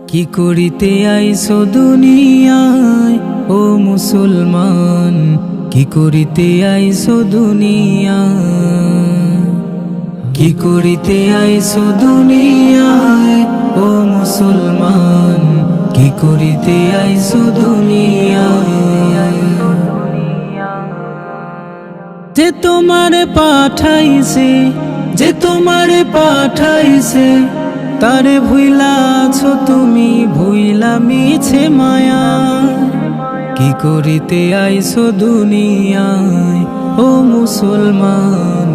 কি করিতে আইছো দুনিয়ায় ও মুসলমান, কি করিতে আইছো দুনিয়ায়, কি করিতে আইছো দুনিয়ায় ও মুসলমান, কি করিতে আইছো দুনিয়ায়। যে তোমার পাঠাইছে, যে তোমার পাঠাইছে, তারে ভুইলাছো তুমি, ভুইলা মিছে মায়া। কি করিতে আইছো দুনিয়ায় ও মুসলমান,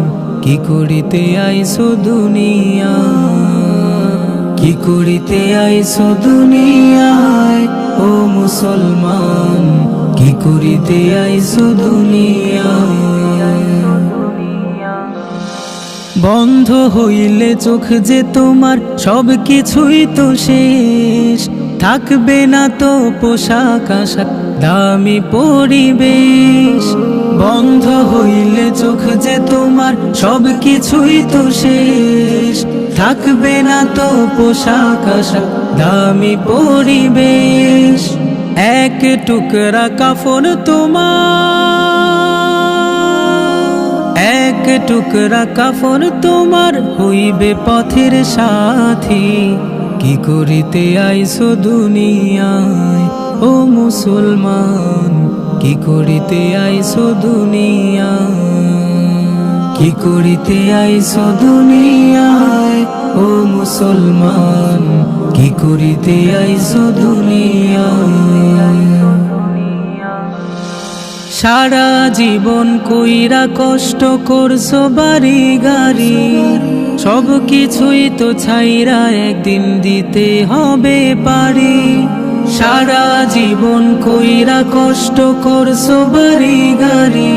কি করিতে আইছো দুনিয়ায়, কি করিতে আইছো দুনিয়ায় ও মুসলমান, কি করিতে আইছো দুনিয়ায়। বন্ধ হইলে চোখ যে তোমার, সব কিছুই তো শেষ, থাকবে না তো পোশাক আশাক দামি পরিবেশ। বন্ধ হইলে চোখ যে তোমার, সব কিছুই তো শেষ, থাকবে না তো পোশাক আশাক দামি পরিবেশ। এক টুকরা কাফন তোমার, এক টুকরা কাফন তোমার হইবে পথের সাথী। কি করিতে আইছো দুনিয়ায় ও মুসলমান, কি করিতে আইছো দুনিয়ায়, কি করিতে আইছো দুনিয়ায় ও মুসলমান, কি করিতে আইছো দুনিয়ায়। সারা জীবন কইরা কষ্ট করছো বাড়ি গাড়ি, সব কিছুই তো ছাইরা একদিন দিতে হবে পারি। সারা জীবন কইরা কষ্ট করছো বাড়ি গাড়ি,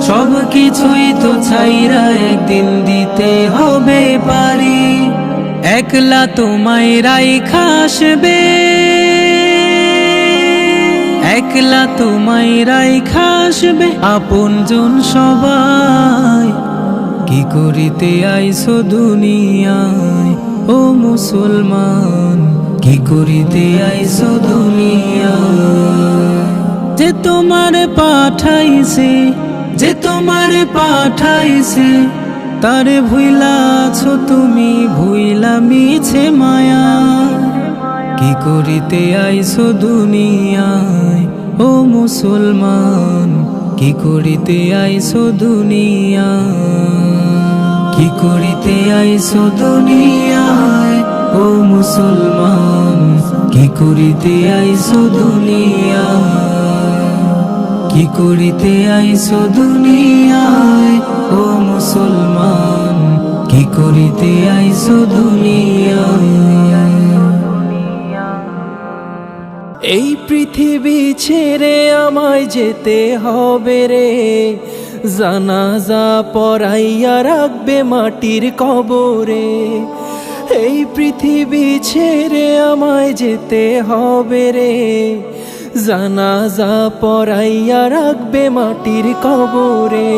সব কিছুই তো ছাইরা একদিন দিতে হবে পারি। একলা তোমায় রাইখা আসবে, একলা তোমায় রাইখা আসবে আপনজন সবাই। কি করিতে আইছো দুনিয়ায় ও মুসলমান, কি করিতে আইছো দুনিয়ায়। যে তোমার পাঠাইছে, যে তোমার পাঠাইছে, তারে ভুইলাছো তুমি, ভুইলা মিছে মায়া। কি করিতে আইছো দুনিয়ায় ও মুসলমান, কি করিতে আইছো দুনিয়ায়, কি করিতে আইছো দুনিয়ায় ও মুসলমান, কি করিতে আইছো দুনিয়ায়, কি করিতে আইছো দুনিয়ায় ও মুসলমান, কি করিতে আইছো দুনিয়ায়। এই পৃথিবী ছেড়ে আমায় যেতে হবে রে, জানাজা পরাইয়া রাখবে মাটির কবরে। এই পৃথিবী ছেড়ে আমায় যেতে হবে রে, জানাজা পরাইয়া রাখবে মাটির কবরে।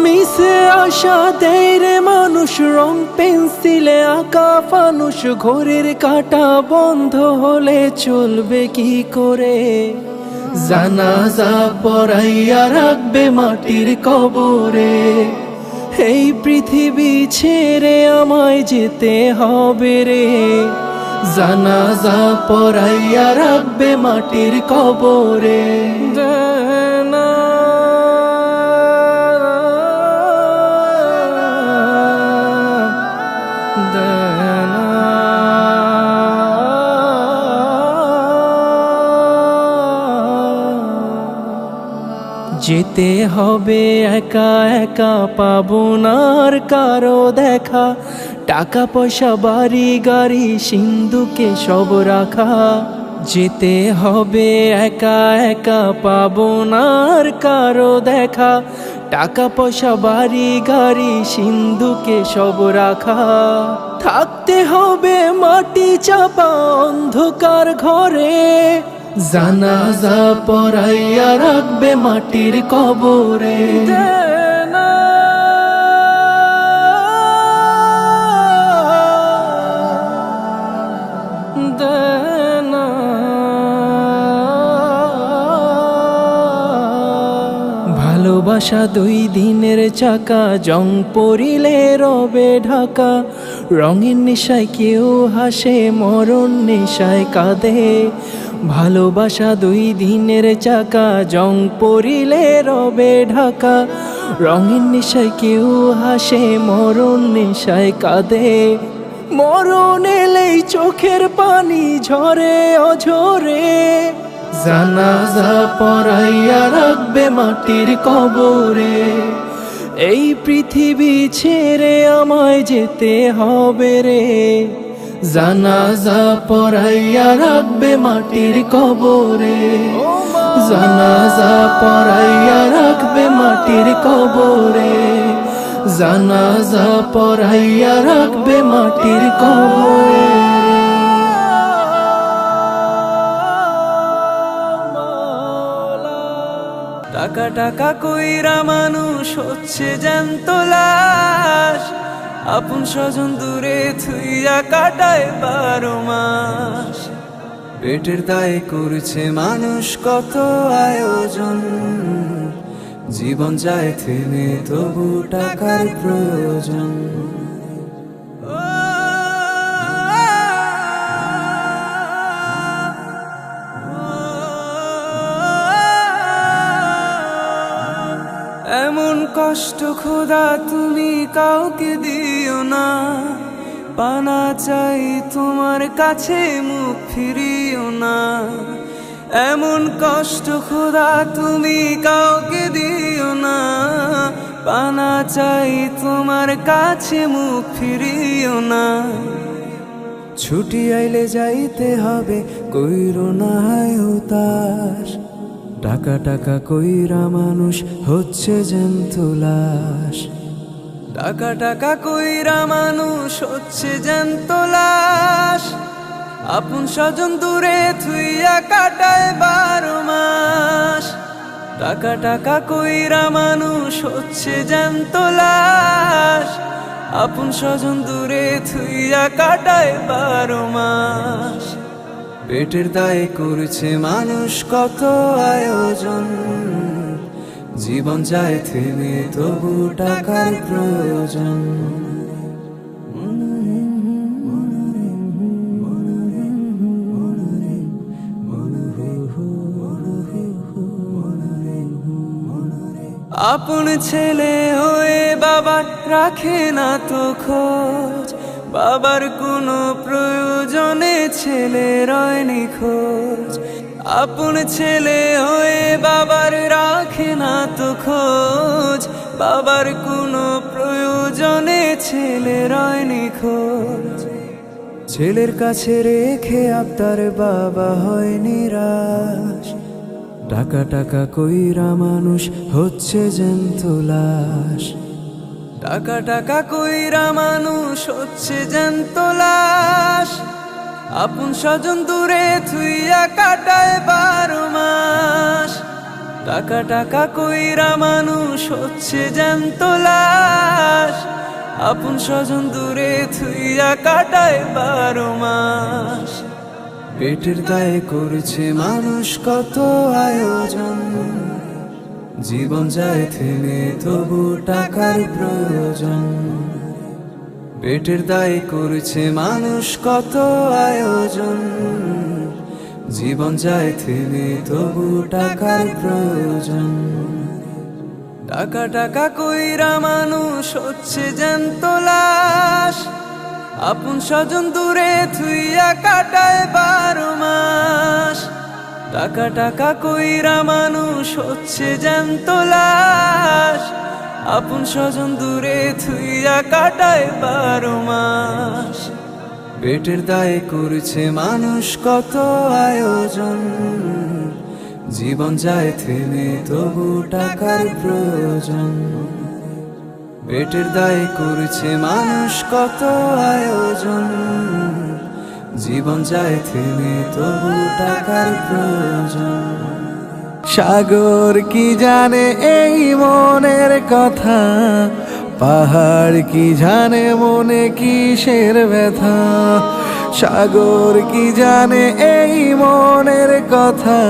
মিশে আশা দেয় রে মানুষ, রং পেন্সিলে আঁকা ফানুষ, ঘড়ির কাঁটা বন্ধ হলে চলবে কি করে। জানাজা পরাইয়া রাখবে মাটির কবরে। এই পৃথিবী ছেড়ে আমায় যেতে হবে রে, জানাজা পরাইয়া রাখবে মাটির কবরে। যেতে হবে একা একা, পাবো না আর কারো দেখা, টাকা পয়সা বাড়ি গাড়ি সিন্ধুকে সব রাখা। যেতে হবে একা একা, পাবো না আর কারো দেখা, টাকা পয়সা বাড়ি গাড়ি সিন্ধুকে সব রাখা। থাকতে হবে মাটি চাপা অন্ধকার ঘরে, জানাজা পরাইয়া রাখবে মাটির কবরে। যায় না। ভালোবাসা দুই দিনের চাকা, জং পড়িলে রবে ঢাকা। রঙের নেশায় কেউ হাসে, মরণ নেশায় কাঁদে। ভালোবাসা দুই দিনের চাকা, জং পড়িলে রবে ঢাকা। রঙের নেশায় কেউ হাসে, মরণ নেশায় কাঁদে। মরণ এলেই চোখের পানি ঝরে অঝরে, জানাজা পড়াইয়া রাখবে মাটির কবরে। এই পৃথিবী ছেড়ে আমায় যেতে হবে রে, জানাজা পড়াইয়া রাখবে মাটির কবরে। জানাজা পড়াইয়া রাখবে মাটির কবরে, জানাজা পড়াইয়া রাখবে মাটির কবরে। টাকা টাকা কইরা মানুষ হচ্ছে জ্যান্ত লাশ, আপন স্বজন দূরে থুইয়া কাটায় 12 মাস। পেটের দায়ে করছে মানুষ কত আয়োজন, জীবন যায় থেমে তবু টাকার প্রয়োজন। এমন কষ্ট খোদা তুমি কাউকে দিও না, পানা চাই তোমার কাছে মুখ ফিরিও না। এমন কষ্ট খোদা তুমি কাউকে দিও না, পানা চাই তোমার কাছে মুখ ফিরিও না। ছুটি আইলে যাইতে হবে কইরো না হায় হুতাশ, টাকা টাকা কইরা মানুষ হচ্ছে জ্যান্ত লাশ। টাকা টাকা কইরা মানুষ হচ্ছে জ্যান্ত লাশ, আপন স্বজন দূরে থুইয়া কাটায় 12 মাস। টাকা টাকা কইরা মানুষ হচ্ছে জ্যান্ত লাশ, আপন স্বজন দূরে থুইয়া কাটায় 12 মাস। পেটের দায়ে করছে মানুষ কত আয়োজন, জীবন যায় থেমে তবু টাকার প্রয়োজন। আপন ছেলে হয়ে বাবার রাখে না তো খোঁজ, বাবার কোনো প্রয়োজনে ছেলে রয় নিখোঁজ। আপন ছেলে হয়ে বাবার রাখে না তো খোঁজ, বাবার কোনো প্রয়োজনে ছেলে রয় নিখোঁজ। ছেলের কাছে রেখে আপনার বাবা হয় নিরাশ, টাকা টাকা কইরা মানুষ হচ্ছে জ্যান্ত লাশ। টাকা টাকা কইরা মানুষ হচ্ছে জ্যান্ত লাশ, আপন স্বজন দূরে থুইয়া কাটায় 12 মাস। টাকা টাকা কইরা মানুষ হচ্ছে জ্যান্ত লাশ, আপন স্বজন দূরে থুইয়া কাটায় 12 মাস। পেটের দায়ে করছে মানুষ কত আয়োজন, জীবন যায় থেমে তবু টাকার প্রয়োজন। পেটের দায়ে করছে মানুষ কত আয়োজন, জীবন যায় থেমে তবু টাকার প্রয়োজন। টাকা টাকা কইরা মানুষ হচ্ছে জ্যান্ত লাশ, আপন স্বজন দূরে থুইয়া কাটায় 12 মাস। টাকা টাকা কইরা মানুষ হচ্ছে জ্যান্ত লাশ, আপন স্বজন দূরে থুইয়া কাটায় 12 মাস। পেটের দায়ে করছে মানুষ কত আয়োজন, জীবন যায় থেমে তবু টাকার প্রয়োজন। পেটের দায়ে করছে মানুষ কত আয়োজন, জীবন যায় থেমে তবু টাকার প্রয়োজন। সাগর কি জানে এই মনের কথা, পাহাড় কি জানে মনে কিসের ব্যথা। সাগর কি জানে এই মনের কথা,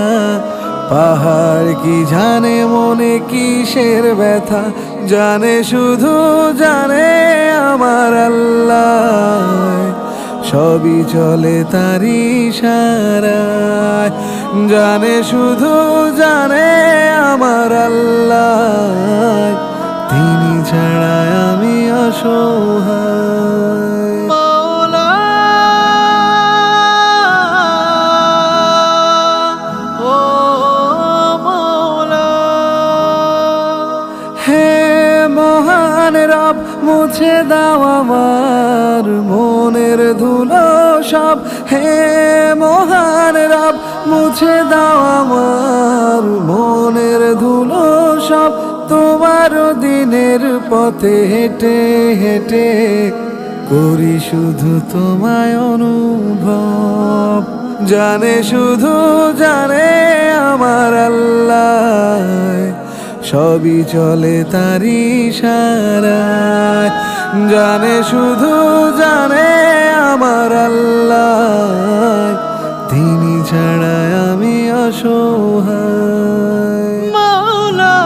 পাহাড় কি জানে মনে কিসের ব্যথা, জানে শুধু জানে আমার আল্লাহ, সবই চলে তারি ইশারায়, জানে শুধু জানে আমার আল্লাহ, তিনি ছাড়া আমি অসহায়। মাওলা, ও মাওলা, হে মহান রব মুছে দাও আমার মনের ধুলো সব, হে মহান রব মুছে দাও আমার মনের ধুলো সব, তোমার দিনের পথে হেঁটে হেঁটে করি শুধু তোমায় অনুভব, জানে শুধু জানে আমার আল্লাহ, সবই চলে তারি ইশারায়, জানে শুধু জানে আমার আল্লাহ, তিনি ছাড়া আমি অসহায়। মাওলা,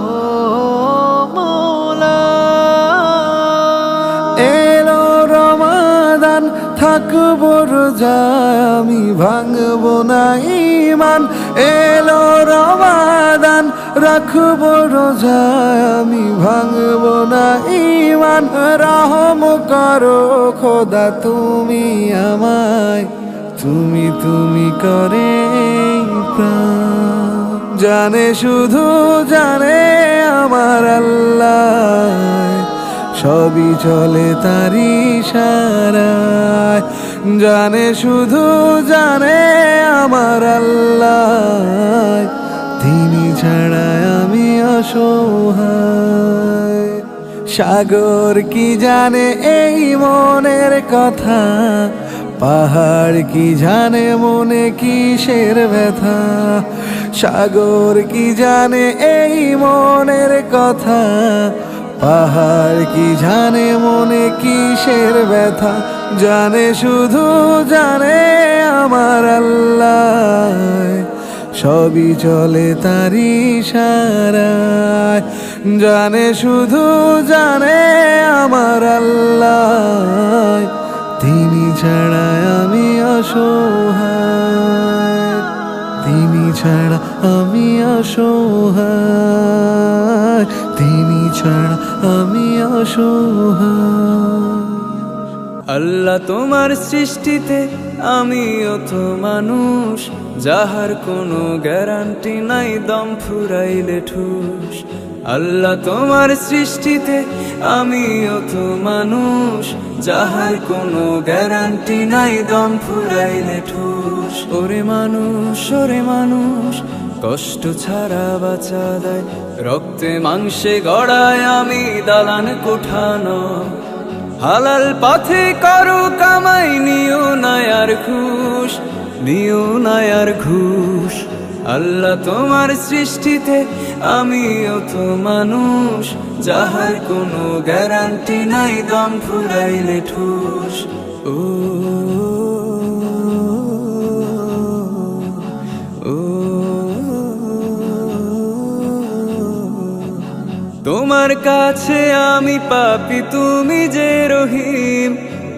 ও মাওলা, এলো রমাদান থাকবো রোজায় আমি ভাঙবো না ঈমান, এলো রমাদান রাখবো রোজায় আমি ভাঙবো না ঈমান, রহম করো খোদা তুমি আমায়, তুমি তুমি করে প্রাণ, জানে শুধু জানে আমার আল্লাহ, সবই চলে তারি ইশারায়, জানে শুধু জানে আমার আল্লাহ, তিনি ছাড়া আমি অসহায়। সাগর কি জানে এই মনের কথা, পাহাড় কি জানে মনে কিসের ব্যথা, সাগর কি জানে এই মনের কথা, পাহাড় কি জানে মনে কিসের ব্যথা, জানে শুধু জানে আমার আল্লাহ, সবই চলে তারি ইশারায়, জানে শুধু জানে আমার আল্লাহ, তিনি ছাড়া আমি অসহায়, তিনি ছাড়া আমি অসহায়, তিনি ছাড়া আমি অসহায়। আল্লাহ তোমার সৃষ্টিতে আমিও তো মানুষ, যাহার কোনো গ্যারান্টি নাই দম ফুরাইলে ঠুস, আল্লাহ তোমার সৃষ্টিতে আমিও তো মানুষ, যাহার কোনো গ্যারান্টি নাই দম ফুরাইলে ঠুস। ওরে মানুষ কষ্ট ছাড়া বাঁচা দেয়, রক্তে মাংসে গড়ায় আমি দালান কোঠানো, হালাল পথে করো কামাই নিও না আর ঘুষ, নিও না আর ঘুষ। আল্লাহ তোমার সৃষ্টিতে আমিও তো মানুষ, যাহার কোনো গ্যারান্টি নাই দম ফুরাইলে ঠুস। ও তোমার কাছে আমি পাপী, তুমি যে রহিম,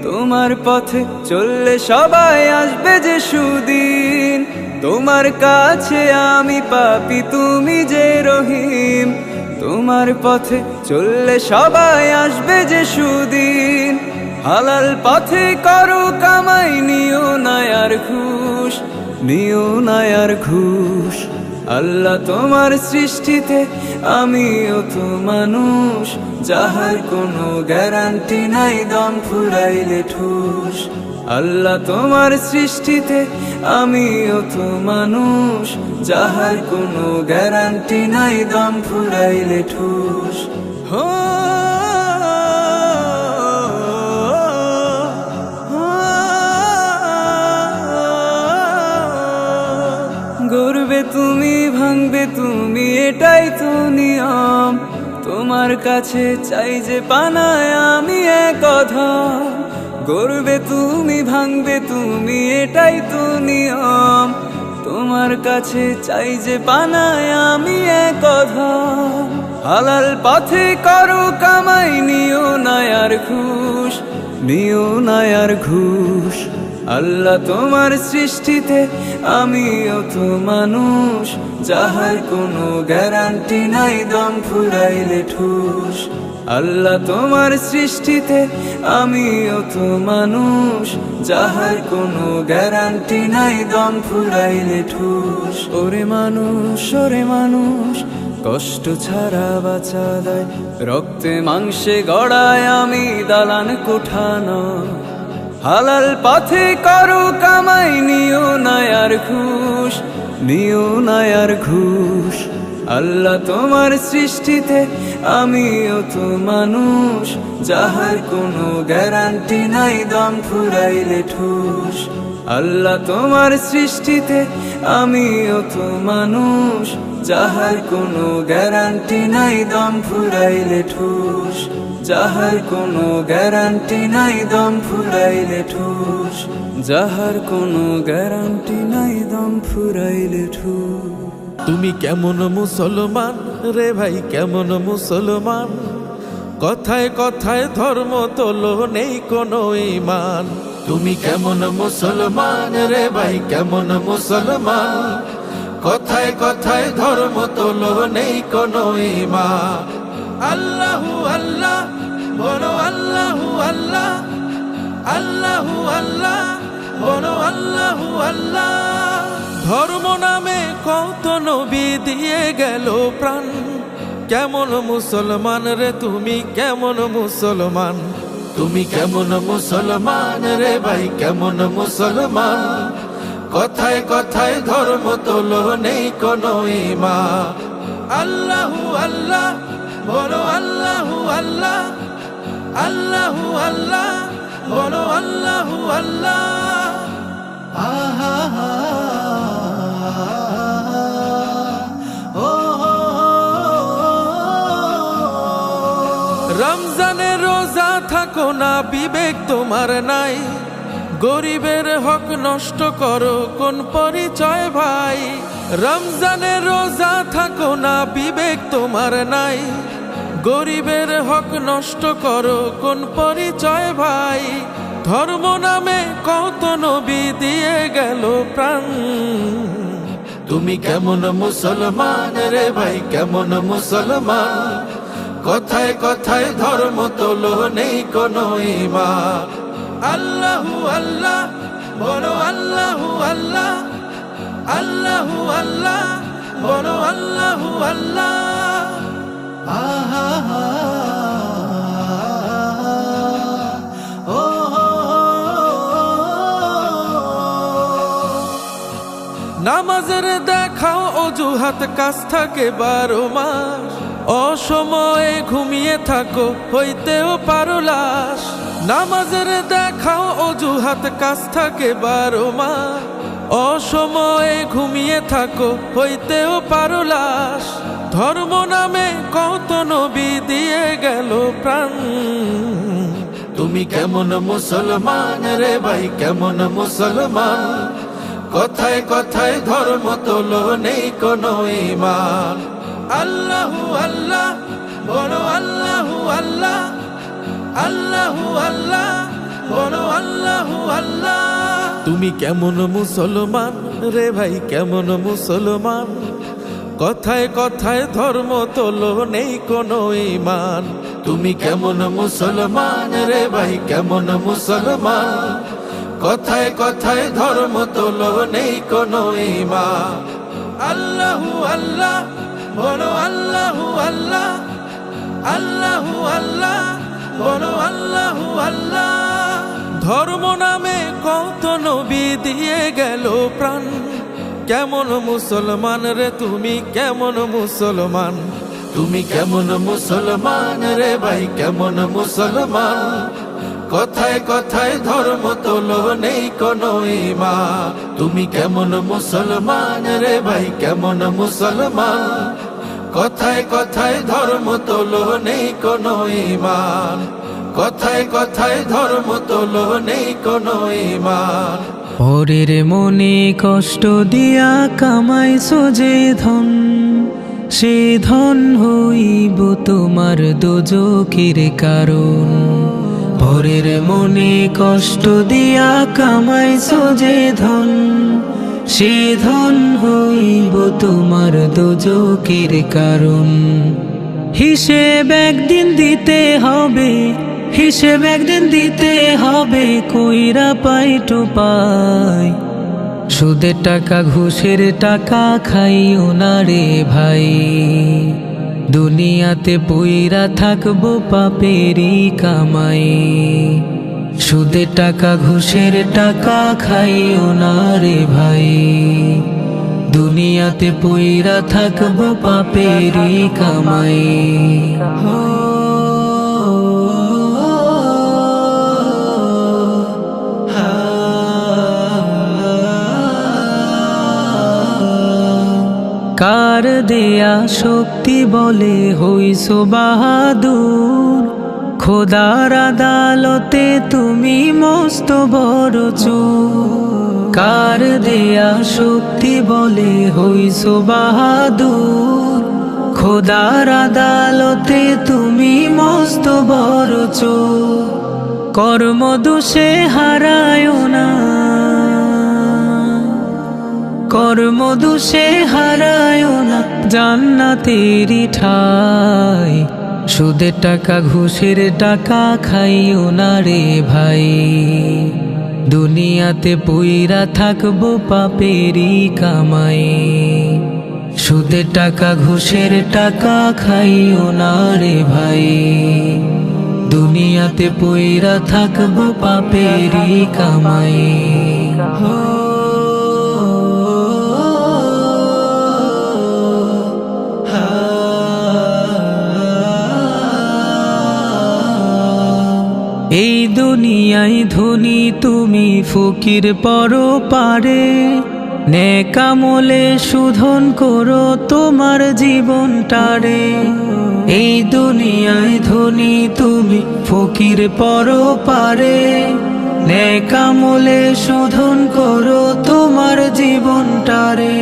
তোমার পথে চললে সবাই আসবে যে সুদিন। তোমার কাছে আমি পাপী, তুমি যে রহিম, তোমার পথে চললে সবাই আসবে যে সুদিন। হালাল পথে করো কামাই, নিও না আর ঘুষ, নিও না আর ঘুষ। আল্লাহ তোমার সৃষ্টিতে আমিও তো মানুষ, যাহার কোনো গ্যারান্টি নাই দম ফুরাইলে ঠুস। আল্লাহ তোমার সৃষ্টিতে আমিও তো মানুষ, যাহার কোনো গ্যারান্টি নাই দম ফুরাইলে ঠুস। গড়বে তুমি, ভাঙবে তুমি, এটাই তো নিয়ম। তোমার কাছে চাই যে পানায় আমি এক অধম, গড়বে তুমি ভাঙবে তুমি এটাই তো নিয়ম। তোমার কাছে চাই যে পানায় আমি এক অধম, হালাল পথে করো কামাই, নিও না আর ঘুষ, নিও না আর ঘুষ। আল্লাহ তোমার সৃষ্টিতে আমিও তো মানুষ, যাহার কোনো গ্যারান্টি নাই দম ফুরাইলে ঠুস। আল্লাহ তোমার সৃষ্টিতে আমিও তো মানুষ, যাহার কোনো গ্যারান্টি নাই দম ফুরাইলে ঠুস। ওরে মানুষ, ওরে মানুষ, কষ্ট ছাড়া বাঁচা দেয়, রক্তে মাংসে গড়ায় আমি দালান কোঠানো। হালাল পথে করো কামাই, নিও না আর ঘুষ, নিও না আর ঘুষ। আল্লাহ তোমার সৃষ্টিতে আমিও তো মানুষ, যাহার কোনো গ্যারান্টি নাই দম ফুরাইলে ঠুস। আল্লাহ তোমার সৃষ্টিতে আমিও তো মানুষ, যাহার কোনো গ্যারান্টি নাই দম ফুরাইলে ঠুস, যাহার কোনো গ্যারান্টি নাই দম ফুরাইলে ঠুস, যাহার কোনো গ্যারান্টি নাই দম ফুরাইলে ঠুস। তুমি কেমন মুসলমান রে ভাই, কেমন মুসলমান? কথায় কথায় ধর্ম তোলো, নেই কোনো ঈমান। তুমি কেমন মুসলমান রে ভাই, কেমন মুসলমান? কথায় কথায় ধর্ম তোলো, নেই কোনো ঈমান। আল্লাহু আল্লাহ বলো, আল্লাহু আল্লাহ, আল্লাহু আল্লাহ বলো, আল্লাহু আল্লাহ। ধর্ম নামে কত নবী দিয়ে গেল প্রাণ, কেমন মুসলমান রে তুমি, কেমন মুসলমান? তুমি কেমন মুসলমান রে ভাই, কেমন মুসলমান? কথায় কথায় ধর্ম তোলো, নেই কোনো ঈমান। আল্লাহু আল্লাহ বলো, আল্লাহু আল্লাহ, আল্লাহু আল্লাহ বলো, আল্লাহু আল্লাহ। রমজানের রোজা থাকো না, বিবেক তোমার নাই, গরিবের হক নষ্ট করো কোন পরিচয় ভাই? রমজানের রোজা থাকো না, বিবেক তোমার নাই, গরিবের হক নষ্ট করো কোন পরিচয় ভাই? ধর্ম নামে কত নবী দিয়ে গেল প্রাণ, তুমি কেমন মুসলমান রে ভাই, কেমন মুসলমান? কথায় কথায় ধর্ম তোলো, নেই কোনো ঈমান। আল্লাহু আল্লাহ বলো, আল্লাহু আল্লাহ, আল্লাহু আল্লাহ বলো, আল্লাহু আল্লাহ। নামাজের দেখাও অজুহাত, কাজ থাকে 12 মাস, অসময়ে ঘুমিয়ে থাকো হইতেও পারো লাশ। নামাজের দেখাও অজুহাত, কাজ থাকে 12 মাস, অসময়ে ঘুমিয়ে থাকো হইতেও পারো লাশ। ধর্ম নামে কত নবী দিয়ে গেল প্রাণ, তুমি কেমন মুসলমান রে ভাই, কেমন মুসলমান? কথায় কথায় ধর্ম তোলো, নেই কোনো ঈমান। আল্লাহু আল্লাহ বলো, আল্লাহু আল্লাহ, আল্লাহু আল্লাহ বলো, আল্লাহু আল্লাহ। তুমি কেমন মুসলমান রে ভাই, কেমন মুসলমান? কথায় কথায় ধর্ম তোলো, নেই কোনো ঈমান। তুমি কেমন মুসলমান রে ভাই, কেমন মুসলমান? কথায় কথায় ধর্ম তোলো, নেই কোনো ঈমান। আল্লাহু আল্লাহ বলো, আল্লাহু আল্লাহ, আল্লাহু আল্লাহ বলো, আল্লাহু আল্লাহ। ধর্ম নামে কত নবী দিয়ে গেল প্রাণ, কেমন মুসলমান রে তুমি, কেমন মুসলমান? তুমি কেমন মুসলমান রে ভাই, কেমন মুসলমান? কথায় কথায় ধর্ম তোলো, নেই কোনো ঈমান। তুমি কেমন মুসলমান রে ভাই, কেমন মুসলমান? কথায় কথায় ধর্ম তোলো নেই কোনো ঈমান, কথায় কথায় ধর্ম তোলো নেই কোনো ঈমান। পরের মনে কষ্ট দিয়া কামাইছো যে ধন, সে ধন হইব তোমার দোজখের কারণ। পরের মনে কষ্ট দিয়া কামাইছো যে ধন, সে ধন হইব তোমার দোজখের কারণ। হিসেব একদিন দিতে হবে, হিসেব একদিন দিতে হবে, কইরা পাই তো পাই। সুদের টাকা ঘুষের টাকা খাইও না রে ভাই, দুনিয়াতে পইরা থাকবো পাপেরই কামাই। সুদের টাকা ঘুষের টাকা খাইও না রে ভাই, দুনিয়াতে পইরা থাকবো পাপেরই কামাই। কার দেয়া শক্তি বলে হইছো বাহাদুর, খোদার আদালতে তুমি মস্ত বড় চোর। কার দেয়া শক্তি বলে হইছো বাহাদুর, খোদার আদালতে তুমি মস্ত বড় চোর। কর্ম দোষে হারায় না, কর্ম দোষে হারায় না জান্নাতেরই ঠাই। সুদের টাকা ঘুষের টাকা খাইও না রে ভাই, দুনিয়াতে পইরা থাকবো পাপেরই কামাই। সুদের টাকা ঘুষের টাকা খাইও না রে ভাই, দুনিয়াতে পইরা থাকবো পাপেরই কামাই। এই দুনিয়ায় ধনী তুমি ফকির পরপারে, নেক আমলে শোধন করো তোমার জীবনটারে। এই দুনিয়ায় ধনী তুমি ফকির পরপারে, নেক আমলে শোধন করো তোমার জীবনটারে।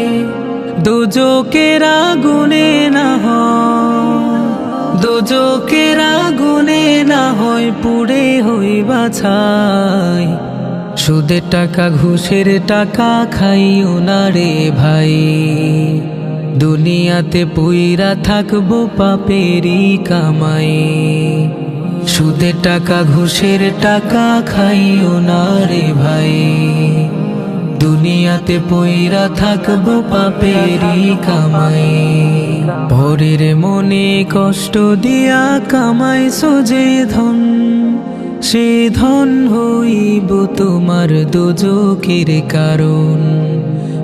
দোজখের আগুনে না হয়, দোজখের আগুনে না হয় পুড়ে হইবা ছাই। সুদের টাকা ঘুষের টাকা খাইও না রে ভাই, দুনিয়াতে পইরা থাকবো পাপেরই কামাই। সুদের টাকা ঘুষের টাকা খাইও না রে ভাই, দুনিয়াতে পইরা থাকবো পাপেরই কামাই। পরের মনে কষ্ট দিয়া কামাইছো যে ধন, সে ধন হইব তোমার দোজখের কারণ।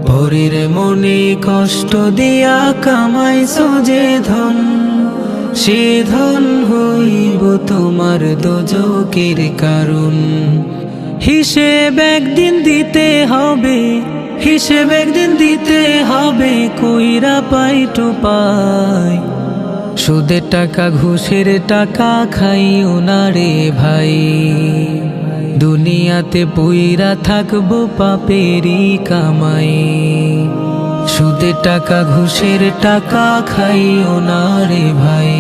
পরের মনে কষ্ট দিয়া কামাইছো যে ধন, সে ধন হইব তোমার দোজখের কারণ। হিসেব একদিন দিতে হবে, হিসেব একদিন দিতে হবে, কইরা পাই তো পাই। সুদের টাকা ঘুষের টাকা খাইও না রে ভাই, দুনিয়াতে পইরা থাকবো পাপেরই কামাই। সুদের টাকা ঘুষের টাকা খাইও না রে ভাই,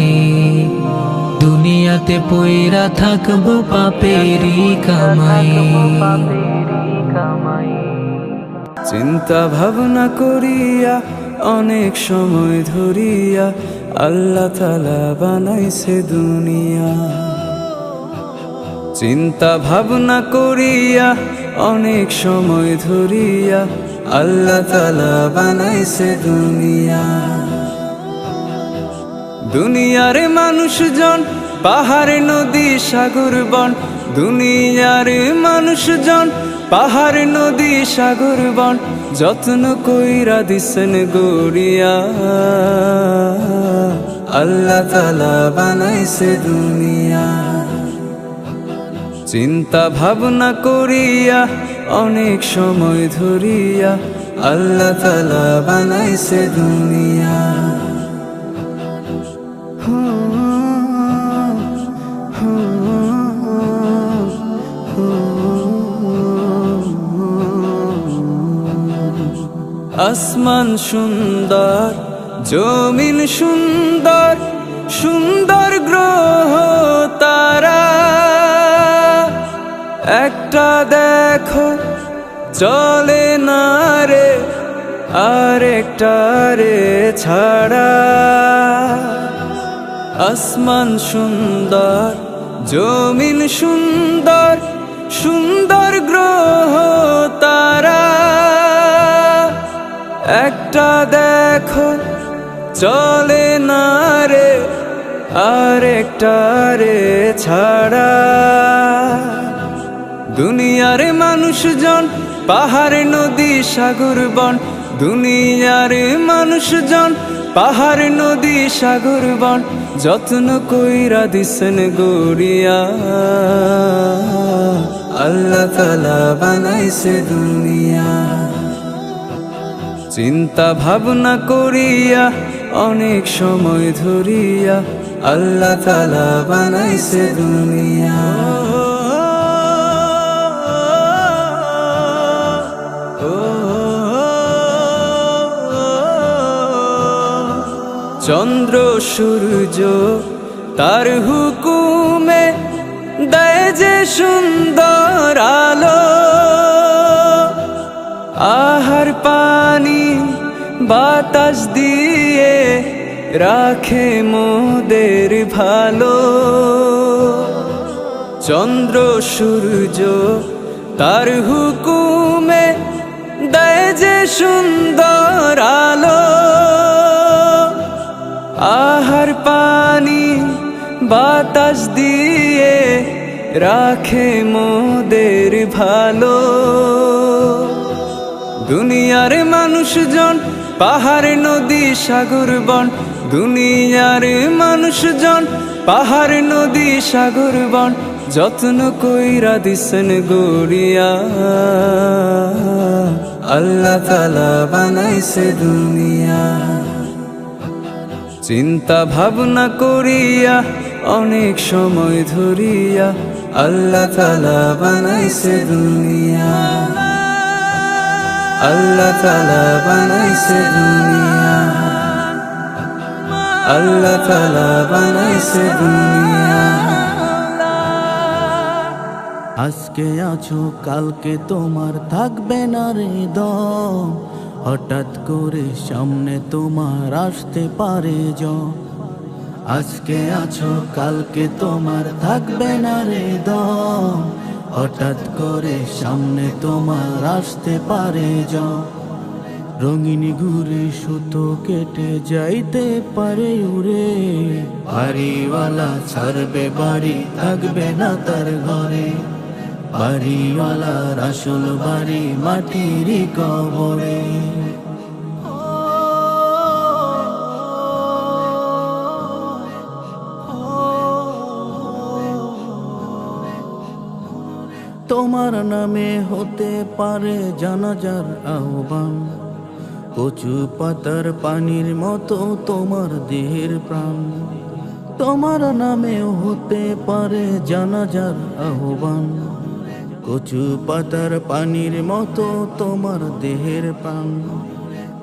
দুনিয়াতে পইরা থাকবো পাপেরই কামাই। চিন্তা ভাবনা করিয়া অনেক সময় ধরিয়া আল্লাহ তাআলা বানাইছে দুনিয়া। চিন্তা ভাবনা করিয়া অনেক সময় ধরিয়া আল্লাহ তাআলা বানাইছে দুনিয়া। দুনিয়ার মানুষজন পাহাড় নদী সাগর বন, দুনিয়ার মানুষজন পাহাড় নদী সাগর বন যত্ন কইরা দিছেন গড়িয়া। আল্লাহ তাআলা বানাইছে দুনিয়া। চিন্তা ভাবনা করিয়া অনেক সময় ধরিয়া আল্লাহ তাআলা বানাইছে দুনিয়া। আসমান সুন্দর, জমিন সুন্দর, সুন্দর গ্রহ তারা, একটা দেখো চলে না রে আরেকটা রে ছাড়া। আসমান সুন্দর, জমিন সুন্দর, সুন্দর গ্রহ তারা, একটা দেখো চলে না রে আরেকটা রে ছাড়া। দুনিয়ার মানুষজন পাহাড় নদী সাগর বন, দুনিয়ার মানুষজন পাহাড় নদী সাগর বন, যত্ন কইরা দিছেন গড়িয়া। আল্লাহ তাআলা বানাইছে দুনিয়া, চিন্তা ভাবনা করিয়া অনেক সময় ধরিয়া, আল্লাহ তাআলা বানাইছে দুনিয়া। চন্দ্র সূর্য তার হুকুমে দেয় যে সুন্দর আলো, আহার পানি বাতাস দিয়ে রাখে মোদের ভালো। চন্দ্র সূর্য তার হুকুমে দেয় যে সুন্দর আলো, আহার পানি বাতাস দিয়ে রাখে মোদের ভালো। দুনিয়ার মানুষজন পাহাড় নদী সাগর বন, দুনিয়ার মানুষজন পাহাড় নদী সাগর বন, যত্ন কইরা দিছেন গড়িয়া। আল্লাহ তাআলা বানাইছে দুনিয়া, চিন্তা ভাবনা করিয়া অনেক সময় ধরিয়া, আল্লাহ তাআলা বানাইছে দুনিয়া। আল্লাহ তাআলা বানাইছে দুনিয়া, আল্লাহ তাআলা বানাইছে দুনিয়া। আজকে আছো কালকে তোমার থাকবে না রে দম, হঠাৎ করে সামনে তোমার আসতে পারে জন। আজকে আছো কালকে তোমার থাকবে না রে দম, হঠাৎ করে সামনে তোমার আসতে পারে জন। রঙিন ঘুরে সুতো কেটে যাইতে পারে উড়ে, বাড়িওয়ালা ছাড়বে বাড়ি থাকবে না তার ঘরে, বাড়িওয়ালার আসল বাড়ি মাটির কবরে। তোমার নামে হতে পারে জানাজার আহ্বান, কচু পাতার পানির মতো তোমার দেহের প্রাণ। তোমার নামে হতে পারে জানাজার আহ্বান, কচু পাতার পানির মতো তোমার দেহের প্রাণ।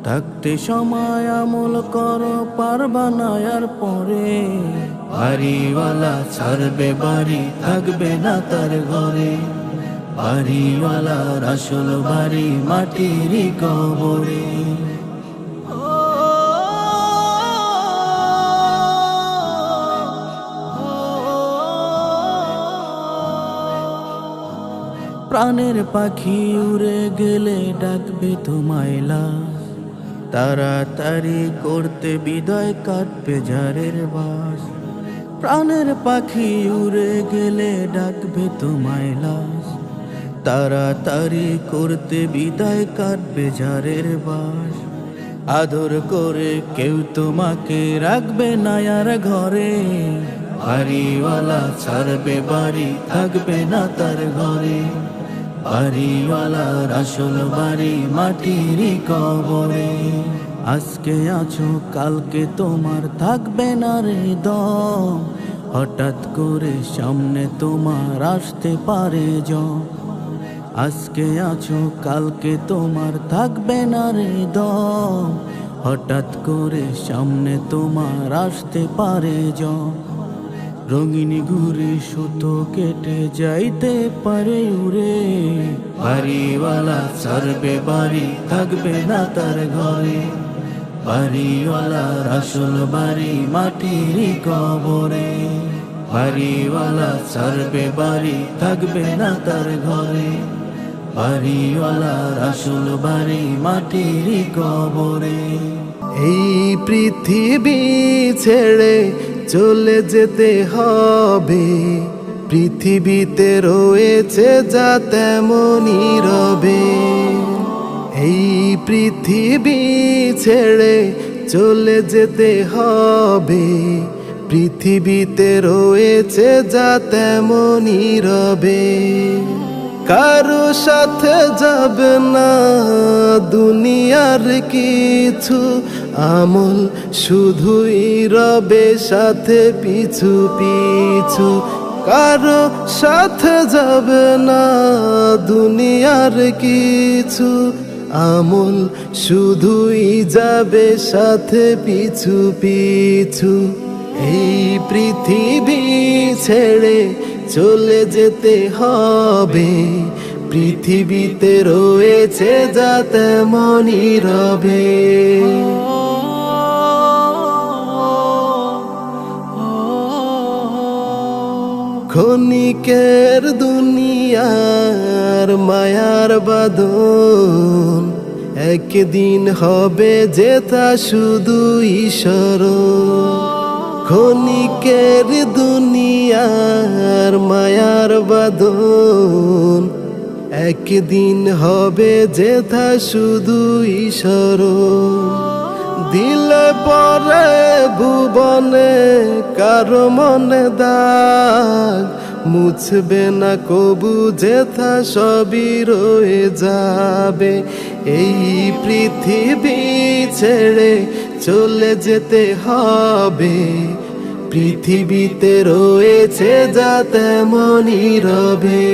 থাকতে সময় আমল করো পারবা না আর পরে, বাড়িওয়ালা ছাড়বে বাড়ি থাকবে না তার ঘরে, বাড়িওয়ালার আসল বাড়ি মাটির কবরে। প্রাণের পাখি উড়ে গেলে ডাকবে তোমায় লাশ, তাড়াতাড়ি করতে বিদায় কাটবে ঝাড়ের বাস। প্রাণের পাখি উড়ে গেলে ডাকবে তোমায় লাশ, তাড়াতাড়ি করতে বিদায় কাটবে ঝাড়ের বাস। আদর করে কেউ তোমাকে রাখবে না আর ঘরে, বাড়িওয়ালা ছাড়বে বাড়ি থাকবে না তার ঘরে, বাড়িওয়ালার আসল বাড়ি মাটির কবরে। আজকে আছো কালকে তোমার থাকবে না রে দম, হঠাৎ করে সামনে তোমার আসতে পারে জন। আজকে আছো কালকে তোমার থাকবে না রে দম, হঠাৎ করে সামনে তোমার আসতে পারে জন, রঙিন ঘুরে সুতো কেটে যাইতে পারে উড়ে, বাড়িওয়ালা ছাড়বে বাড়ি থাকবে না তার ঘরে, বাড়িওয়ালার আসল বাড়ি মাটির কবরে, বাড়িওয়ালা ছাড়বে বাড়ি থাকবে না তার ঘরে, বাড়িওয়ালার আসল বাড়ি মাটির কবরে। এই পৃথিবী ছেড়ে চলে যেতে হবে, পৃথিবীতে রয়েছে যা তেমনই রবে। এই পৃথিবী ছেড়ে চলে যেতে হবে, পৃথিবীতে রয়েছে যা তেমনই রবে। কারো সাথে যাবে না দুনিয়ার কিছু, আমল শুধুই রবে সাথে পিছু পিছু। কারো সাথে যাবে না দুনিয়ার কিছু, আমল শুধুই যাবে সাথে পিছু পিছু। এই পৃথিবী ছেড়ে চলে যেতে হবে, পৃথিবীতে রয়েছে যা তেমনই রবে। ক্ষণিকের দুনিয়ার মায়ার বাঁধন, একদিন হবে যেথা শুধু ঈশ্বর। ক্ষণিকের দুনিয়ার মায়ার বাঁধন, একদিন হবে যেথা শুধু ঈশ্বর। দিলে পরে ভুবনে কারো মনে দাগ, মুছবে না কবু যেথা সবই রয়ে যাবে। এই পৃথিবী ছেড়ে চলে যেতে হবে, পৃথিবীতে রয়েছে যা তেমনই রবে।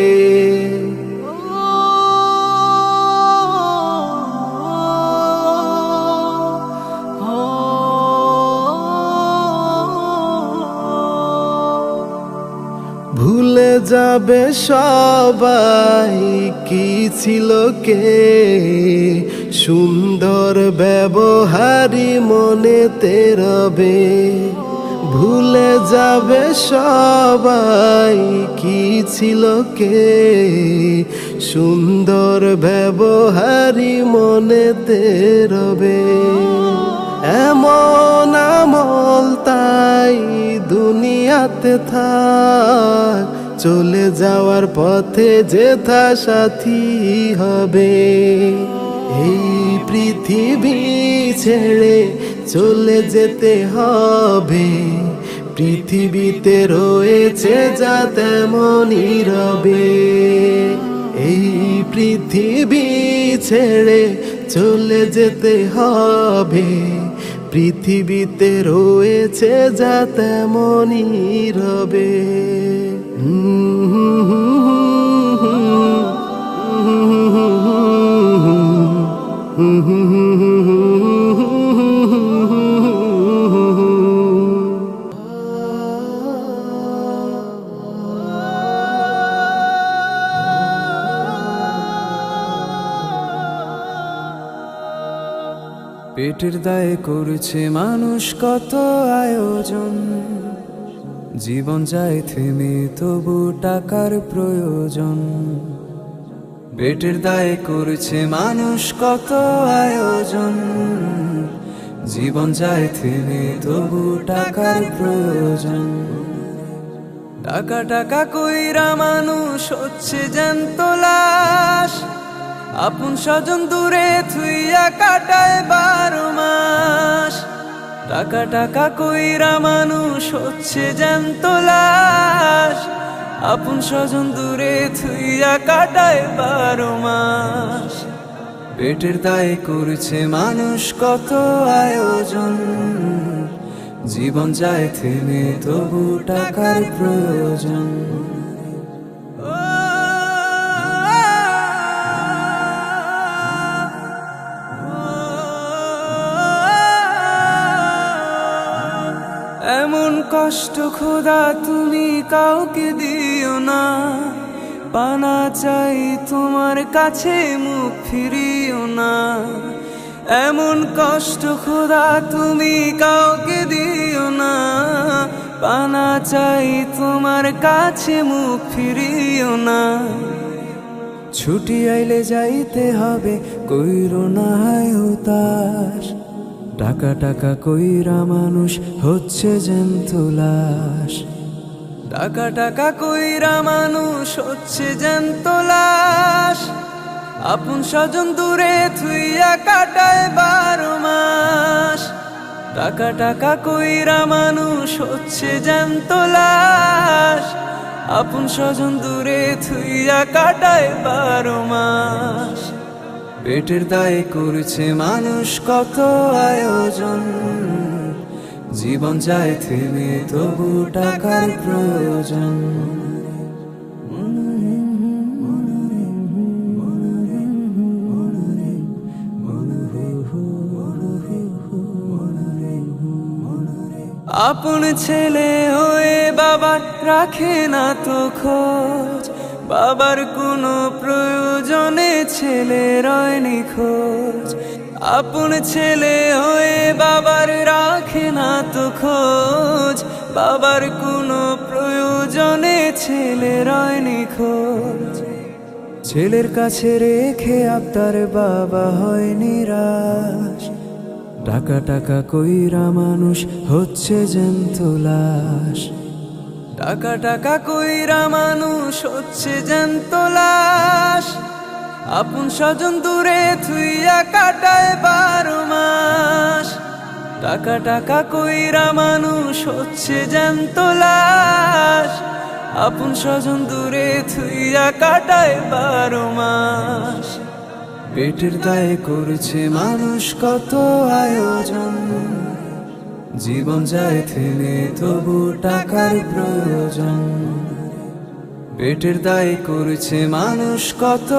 ভুলে যাবে সবাই কি ছিল কে, সুন্দর ব্যবহারই মনেতে রবে। ভুলে যাবে সবাই কি ছিল কে, সুন্দর ব্যবহারই মনেতে রবে। এমন আমল তাই দুনিয়াতে থাক, চলে যাওয়ার পথে যেথা সাথী হবে। এই পৃথিবী ছেড়ে চলে যেতে হবে, পৃথিবীতে রয়েছে যা তেমনই রবে। এই পৃথিবী ছেড়ে চলে যেতে হবে, পৃথিবীতে রয়েছে যা তেমনই রবে। পেটের দায়ে করছে মানুষ কত আয়োজন, জীবন যায় থেমে তবু টাকার প্রয়োজন। পেটের দায়ে করছে মানুষ কত আয়োজন, জীবন যায় থেমে তবু টাকার প্রয়োজন। টাকা টাকা কইরা মানুষ হচ্ছে জ্যান্ত লাশ, আপন স্বজন দূরে থুইয়া কাটায় 12 মাস। টাকা টাকা কইরা মানুষ হচ্ছে জ্যান্ত লাশ, আপন স্বজন দূরে থুইয়া কাটায় 12 মাস। পেটের দায়ে করছে মানুষ কত আয়োজন, জীবন যায় থেমে তবু টাকার প্রয়োজন। কষ্ট খোদা তুমি কাউকে দিও না, পানা চাই তোমার কাছে মুখ ফিরিও না। এমন কষ্ট খোদা তুমি কাউকে দিও না, পানা চাই তোমার কাছে মুখ ফিরিও না। ছুটি আইলে যাইতে হবে কইরো না উতাস, টাকা টাকা কইরা মানুষ হচ্ছে জ্যান্ত লাশ। টাকা টাকা কইরা মানুষ হচ্ছে জ্যান্ত লাশ, আপন স্বজন দূরে থুইয়া কাটায় 12 মাস। টাকা টাকা কইরা মানুষ হচ্ছে জ্যান্ত লাশ, আপন স্বজন দূরে থুইয়া কাটায় 12 মাস। পেটের দায়ে করছে মানুষ কত আয়োজন, জীবন যায় থেমে তবু টাকার প্রয়োজন। আপন ছেলে হয়ে বাবা রাখে না তো খোঁজ, বাবার কোনো প্রয়োজনে ছেলে রয় নিখোঁজ। আপন ছেলে হয়ে বাবার রাখে না তো খোঁজ, বাবার কোনো প্রয়োজনে ছেলে রয় নিখোঁজ। ছেলের কাছে রেখে আপনার বাবা হয় নিরাশ, টাকা টাকা কইরা মানুষ হচ্ছে জ্যান্ত লাশ। টাকা টাকা কইরা মানুষ হচ্ছে জ্যান্ত লাশ, আপন স্বজন দূরে থুইয়া কাটায় 12 মাস। টাকা টাকা কইরা মানুষ হচ্ছে জ্যান্ত লাশ, আপন স্বজন দূরে থুইয়া কাটায় 12 মাস। পেটের দায়ে করছে মানুষ কত আয়োজন, জীবন যায় থেমে তবু টাকার প্রয়োজন। পেটের দায়ে করছে মানুষ কত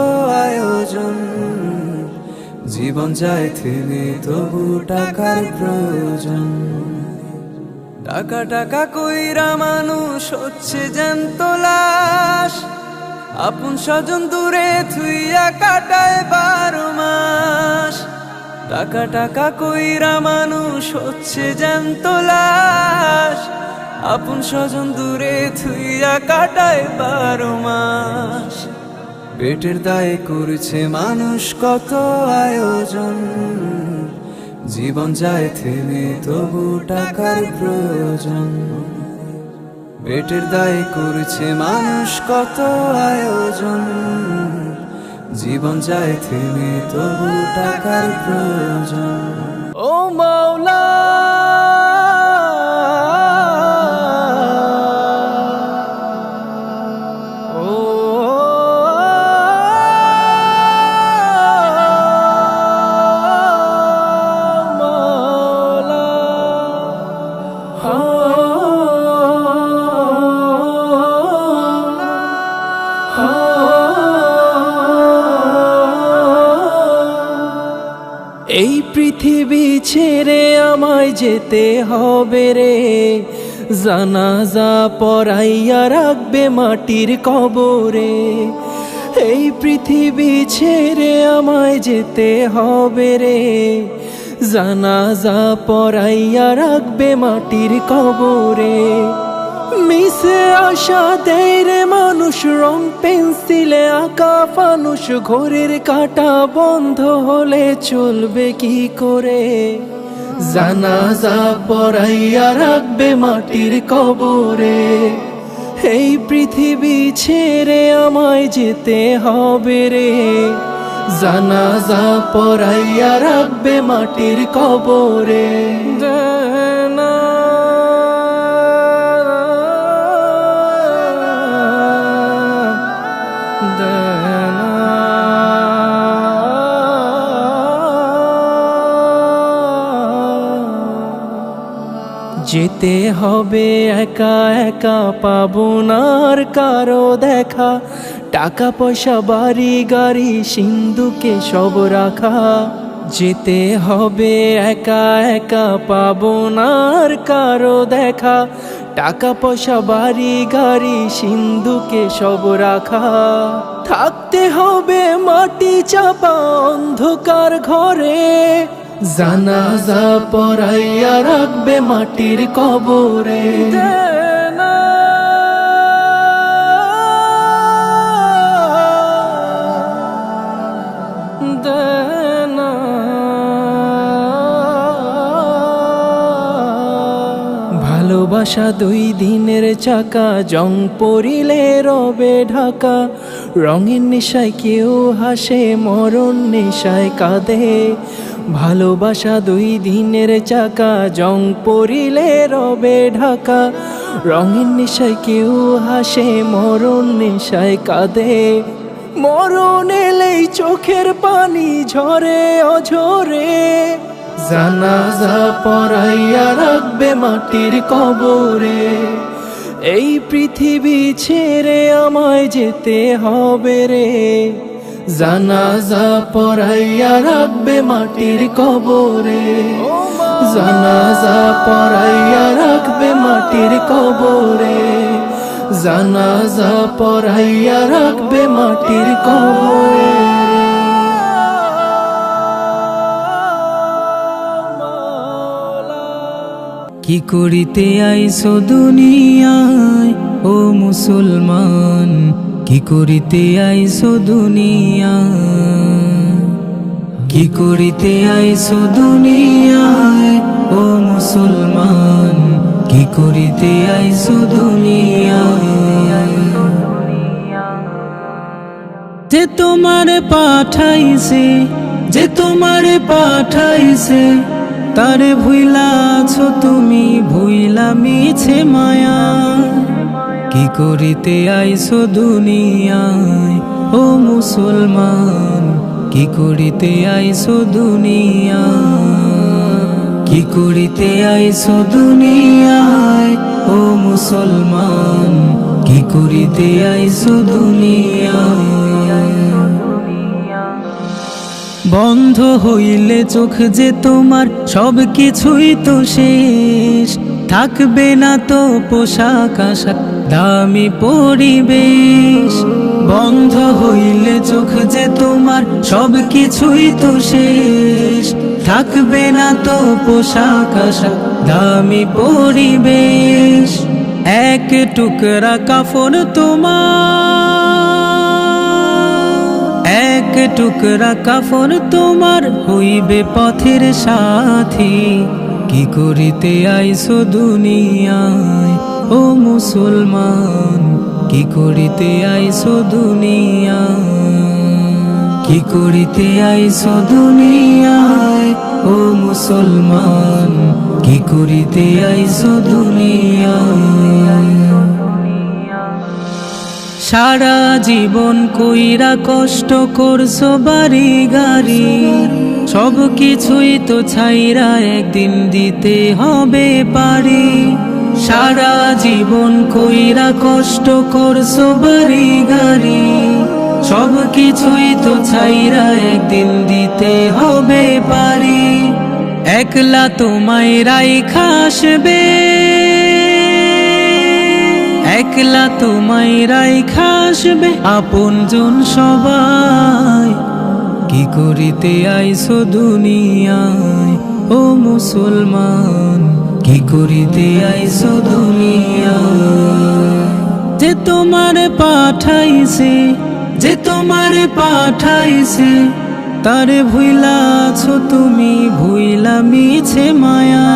আয়োজন, জীবন যায় থেমে তবু টাকার প্রয়োজন। টাকা টাকা কইরা মানুষ হচ্ছে জ্যান্ত লাশ, আপন স্বজন দূরে থুইয়া কাটায় 12 মাস। টাকা টাকা কইরা মানুষ হচ্ছে জ্যান্ত লাশ, আপন স্বজন দূরে থুইয়া কাটায় 12 মাস। পেটের দায়ে করছে মানুষ কত আয়োজন, জীবন যায় থেমে তবু টাকার প্রয়োজন। পেটের দায়ে করছে মানুষ কত আয়োজন, জীবন যায় থেমে তবু টাকার প্রয়োজন। ও মাওলা এই পৃথিবী ছেড়ে আমায় যেতে হবে রে, জানাজা পড়াইয়া রাখবে মাটির কবরে। এই পৃথিবী ছেড়ে আমায় যেতে হবে রে, জানাজা পড়াইয়া রাখবে মাটির কবরে। মিশে আশা দেয় রে মানুষ রং পেন্সিলে আঁকা ফানুষ, ঘড়ির কাঁটা বন্ধ হলে চলবে কি করে। জানাজা পড়াইয়া রাখবে মাটির কবরে। এই পৃথিবী ছেড়ে আমায় যেতে হবে রে, জানাজা পড়াইয়া রাখবে মাটির কবরে। যেতে হবে একা একা, পাবো না আর কারো দেখা। টাকা পয়সা বাড়ি গাড়ি সিন্ধুকে সব রাখা। যেতে হবে একা একা, পাবো না আর কারো দেখা। টাকা পয়সা বাড়ি গাড়ি সিন্ধুকে সব রাখা, থাকতে হবে মাটি চাপা অন্ধকার ঘরে, জানাজা পড়াইয়া রাখবে মাটির কবরে। ভালোবাসা 2 দিনের চাকা, জং পড়িলে রবে ঢাকা, রঙের নেশায় কেউ হাসে মরণ নেশায় কাঁদে। ভালোবাসা 2 দিনের চাকা, জং পড়িলে রবে ঢাকা, রঙের নেশায় কেউ হাসে মরণ নেশায় কাঁদে। মরণ এলেই চোখের পানি ঝরে অঝরে, জানাজা পড়াইয়া রাখবে মাটির কবরে। এই পৃথিবী ছেড়ে আমায় যেতে হবে রে, জানাজা পড়াইয়া রাখবে মাটির কবরে, জানাজা পড়াইয়া রাখবে মাটির কবরে, জানাজা পড়াইয়া রাখবে মাটির কবরে। কি করিতে আইছো দুনিয়ায় ও মুসলমান, কি করিতে আইছো দুনিয়ায়, কি করিতে আইছো দুনিয়ায় ও মুসলমান, কি করিতে আইছো দুনিয়ায়। যে তোমার পাঠাইছে, যে তোমার পাঠাইছে, তারে ভুইলাছো তুমি ভুইলা মিছে মায়া। কি করিতে আইছো দুনিয়ায় ও মুসলমান, কি করিতে আইছো দুনিয়ায়, কি করিতে আইছো দুনিয়ায় ও মুসলমান, কি করিতে আইছো দুনিয়ায়। বন্ধ হইলে চোখ যে তোমার সব কিছুই তো শেষ, থাকবে না তো পোশাক আশাক দামি পরিবেশ। বন্ধ হইলে চোখ যে তোমার সব কিছুই তো শেষ, থাকবে না তো পোশাক আশাক দামি পরিবেশ। এক টুকরা কাফন তোমার, এক টুকরা কাফন তোমার হইবে পথের সাথী। কি করিতে আইছো দুনিয়ায় ও মুসলমান, কি করিতে আইছো দুনিয়ায়, কি করিতে আইছো দুনিয়ায় ও মুসলমান, কি করিতে আইছো দুনিয়ায়। সারা জীবন কইরা কষ্ট করছো বাড়ি গাড়ি, সব কিছুই তো ছাইরা একদিন দিতে হবে পারি। সারা জীবন কইরা কষ্ট করছো বাড়ি গাড়ি, সব কিছুই তো ছাইরা একদিন দিতে হবে পারি। একলা তোমায় রাইখা আসবে, একলা তোমায় রাইখা আসবে আপনজন সবাই। কি করিতে আইছো দুনিয়ায় ও মুসলমান, কি করিতে আইছো দুনিয়ায়। যে তোমার পাঠাইছে, যে তোমার পাঠাইছে, তারে ভুইলাছো তুমি ভুইলা মিছে মায়া।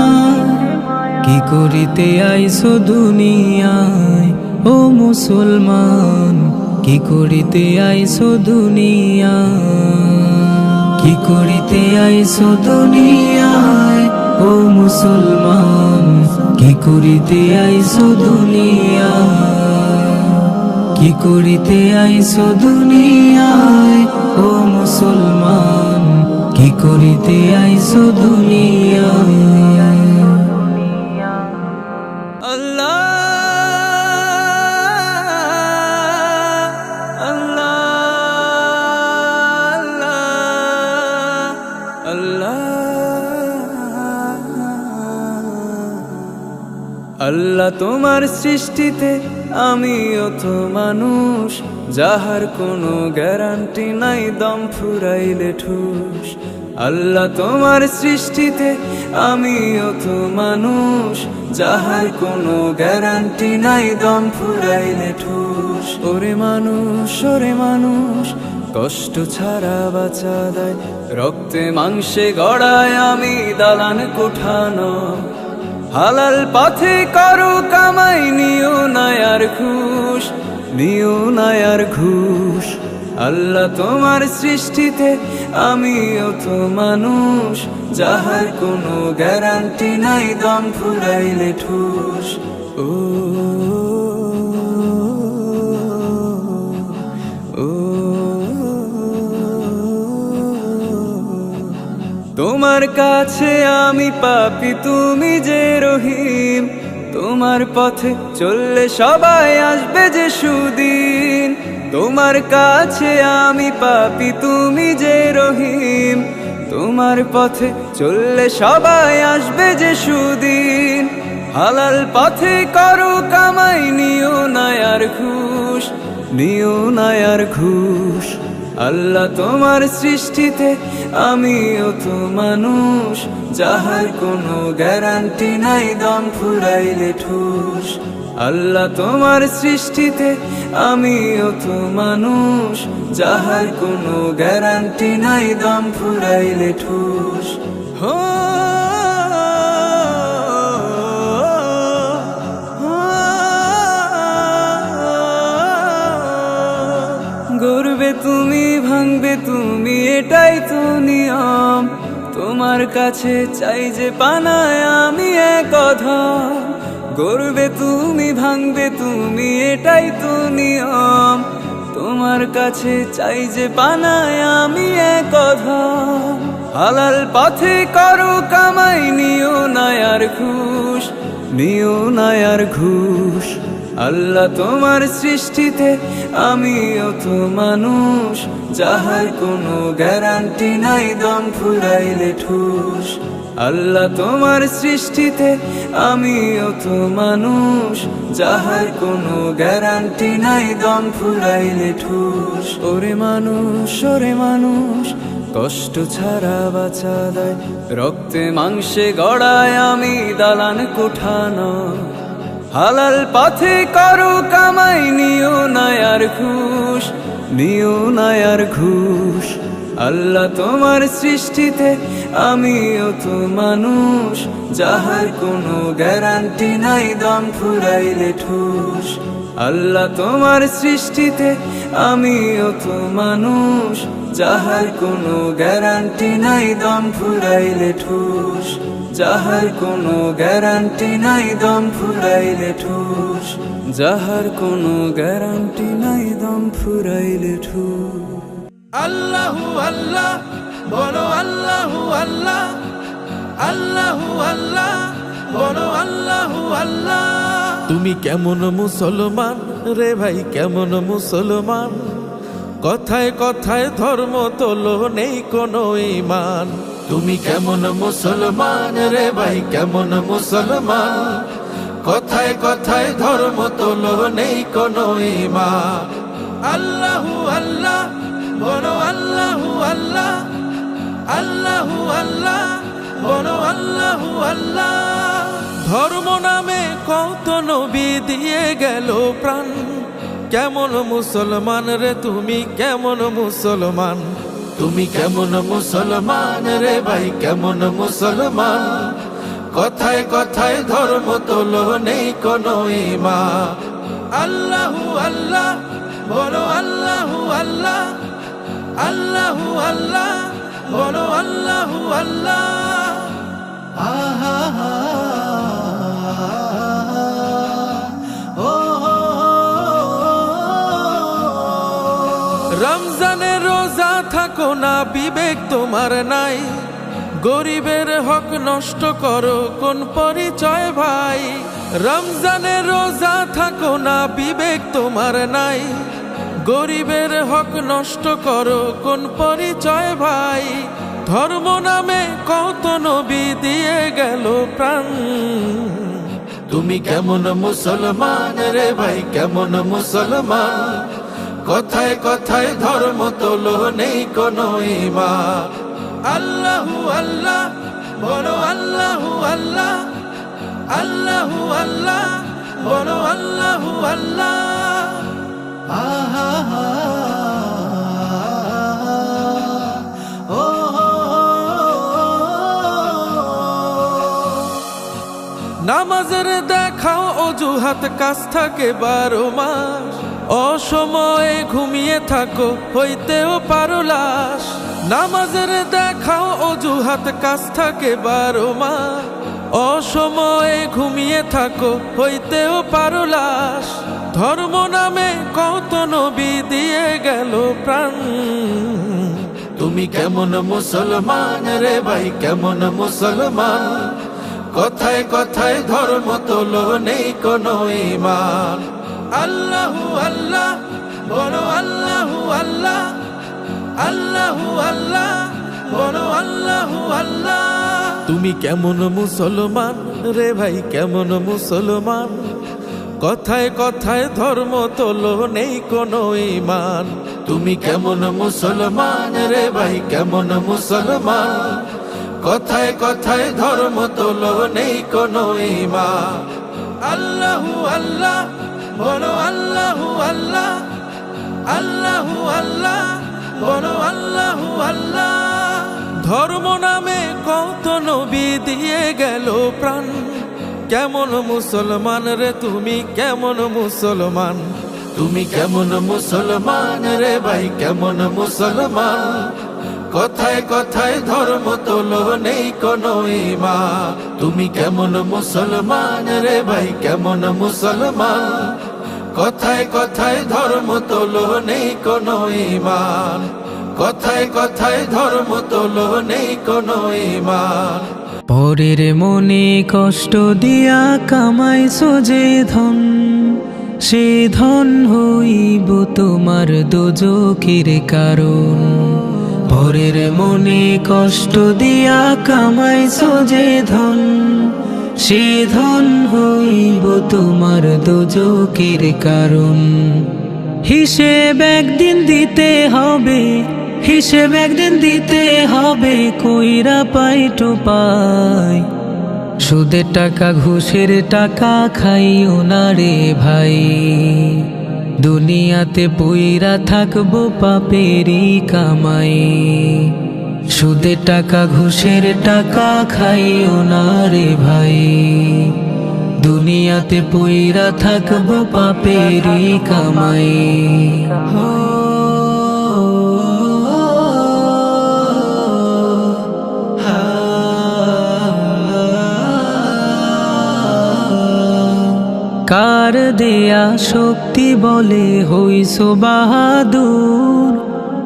কি করিতে আইছো দুনিয়ায় ও মুসলমান, কি করিতে আইছো দুনিয়ায়, কি করিতে আইছো দুনিয়ায় ও মুসলমান, কি করিতে আইছো দুনিয়ায়, কি করিতে আইছো দুনিয়ায় ও মুসলমান, কি করিতে আইছো দুনিয়ায়। আল্লাহ তোমার সৃষ্টিতে আমিও তো মানুষ, যাহার কোনো গ্যারান্টি নাই দম ফুরাইলে ঠুস। আল্লাহ তোমার সৃষ্টিতে আমিও তো মানুষ, যাহার কোনো গ্যারান্টি নাই দম ফুরাইলে ঠুস। ওরে মানুষ কষ্ট ছাড়া বাঁচা দেয়, রক্তে মাংসে গড়ায় আমি দালান কোঠানো। হালাল পথে করো কামাই, নিও নায়ার ঘুষ, নিও নায়ার ঘুষ। আল্লাহ তোমার সৃষ্টিতে আমিও তো মানুষ, যাহার কোনো গ্যারান্টি নাই দম ফুরাইলে ঠুস। ও তোমার কাছে আমি পাপী, তুমি যে রহিম। তোমার পথে চললে সবাই আসবে যে সুদিন। তোমার কাছে আমি পাপী, তুমি যে রহিম। তোমার পথে চললে সবাই আসবে যে সুদিন। হালাল পথে করো কামাই, নিও নায়ার ঘুষ, নিও নায়ার ঘুষ। আল্লাহ তোমার সৃষ্টিতে আমিও তো মানুষ, যাহার কোনো গ্যারান্টি নাই দম ফুরাইলে ঠুস। আল্লাহ তোমার সৃষ্টিতে আমিও তো মানুষ, যাহার কোনো গ্যারান্টি নাই দম ফুরাইলে ঠুস। গড়বে তুমি, ভাঙবে তুমি, এটাই তো নিয়ম। তোমার কাছে চাই যে পানায় আমি এক অধম। গড়বে তুমি, ভাঙবে তুমি, এটাই তো নিয়ম। তোমার কাছে চাই যে পানায় আমি এক অধম। হালাল পথে করো কামাই, নিও নায়ার ঘুষ, নিও নায়ার ঘুষ। আল্লাহ তোমার সৃষ্টিতে আমিও তো মানুষ, যাহার কোনো গ্যারান্টি নাই দম ফুরাইলে ঠুস। আল্লাহ তোমার সৃষ্টিতে আমিও তো মানুষ, যাহার কোনো গ্যারান্টি নাই দম ফুরাইলে ঠুস। ওরে মানুষ কষ্ট ছাড়া বাঁচা দেয়, রক্তে মাংসে গড়ায় আমি দালান কোঠানো। হালাল পথে করো কামাই, নিও নায়ার ঘুষ, নিও নায়ার ঘুষ। আল্লাহ তোমার সৃষ্টিতে আমিও তো মানুষ, যাহার কোনো গ্যারান্টি নাই দম ফুরাইলে ঠুস। আল্লাহ তোমার সৃষ্টিতে আমিও তো মানুষ, যাহার কোনো গ্যারান্টি নাই দম ফুরাইলে ঠুস। যাহার কোনো গ্যারান্টি নাই দম ফুরাইলে ঠুস। যাহার কোনো গ্যারান্টি নাই দম ফুরাইলে ঠুস। আল্লাহু আল্লাহ বলো, আল্লাহু আল্লাহ, আল্লাহু আল্লাহ বলো, আল্লাহু আল্লাহ। তুমি কেমন মুসলমান রে ভাই, কেমন মুসলমান? কথায় কথায় ধর্ম তোলো, নেই কোনো ঈমান। তুমি কেমন মুসলমান রে ভাই, কেমন মুসলমান? কথায় কথায় ধর্ম তোলো, নেই কোনো ঈমান। আল্লাহু আল্লাহ বলো, আল্লাহু আল্লাহ, আল্লাহু আল্লাহ বলো, আল্লাহু আল্লাহ। ধর্ম নামে কত নবী দিয়ে গেল প্রাণ। কেমন মুসলমান রে তুমি, কেমন মুসলমান? তুমি কেমন মুসলমান রে ভাই, কেমন মুসলমান? কথায় কথায় ধর্ম তোলো, নেই কোনো ঈমান। আল্লাহু আল্লাহ বলো, আল্লাহু আল্লাহ, আল্লাহু আল্লাহ বলো, আল্লাহু আল্লাহ। রমজানের রোজা থাকো না, বিবেক তোমার নাই। গরিবের হক নষ্ট করো, কোন পরিচয় ভাই? রমজানের রোজা থাকো না, বিবেক তোমার নাই। গরিবের হক নষ্ট করো, কোন পরিচয় ভাই? ধর্ম নামে কত নবী দিয়ে গেল প্রাণ। তুমি কেমন মুসলমান রে ভাই, কেমন মুসলমান? কথায় কথায় ধর্ম তোলো, নেই কোনো ঈমান। আল্লাহু আল্লাহ বলো, আল্লাহু আল্লাহ, আল্লাহু আল্লাহ বলো, আল্লাহু আল্লাহ। নামাজের দেখাও অজুহাত, কাজ থাকে 12 মাস। অসময়ে ঘুমিয়ে থাকো, হইতেও পারো লাশ। নামাজের দেখাও অজুহাত, কাজ থাকে 12 মাস। অসময়ে ঘুমিয়ে থাকো, হইতেও পারো লাশ। ধর্ম নামে কত নবী দিয়ে গেল প্রাণ। তুমি কেমন মুসলমান রে ভাই, কেমন মুসলমান? কথায় কথায় ধর্ম তোলো, নেই কোনো ঈমান। আল্লাহু আল্লাহ বলো, আল্লাহু আল্লাহ, আল্লাহু আল্লাহ বলো, আল্লাহু আল্লাহ। তুমি কেমন মুসলমান রে ভাই, কেমন মুসলমান? কথায় কথায় ধর্ম তোলো, নেই কোনো ঈমান। তুমি কেমন মুসলমান রে ভাই, কেমন মুসলমান? কথায় কথায় ধর্ম তোলো, নেই কোনো ঈমান। আল্লাহু আল্লাহ বলো, আল্লাহু আল্লাহ, আল্লাহু আল্লাহ বলো, আল্লাহু আল্লাহ। ধর্ম নামে কত নবী দিয়ে গেল প্রাণ। কেমন মুসলমান রে তুমি, কেমন মুসলমান? তুমি কেমন মুসলমান রে ভাই, কেমন মুসলমান? কথায় কথায় ধর্ম তোলো, নেই কোনো ঈমান। তুমি কেমন মুসলমান রে ভাই, কেমন মুসলমান? কথায় কথায় ধর্ম তোলো, নেই কোনো ঈমান। কথায় কথায় ধর্ম তোলো, নেই কোনো ঈমান। পরের মনে কষ্ট দিয়া কামাইছো যে ধন, সে ধন হইব তোমার দোজখের কারণ। পরের মনে কষ্ট দিয়া কামাইছো যে ধন, সে ধন হইব তোমার দোজখের কারণ। হিসেব একদিন দিতে হবে, হিসেব একদিন দিতে হবে, কইরা পাইটো পাই। সুদের টাকা ঘুষের টাকা খাইও না রে ভাই, দুনিয়াতে পইরা থাকবো পাপেরই কামাই। সুদের টাকা ঘুষের টাকা খাইও না রে ভাই, দুনিয়াতে পইরা থাকবো পাপেরই কামাই। কার দেয়া শক্তি বলে হইছো বাহাদুর,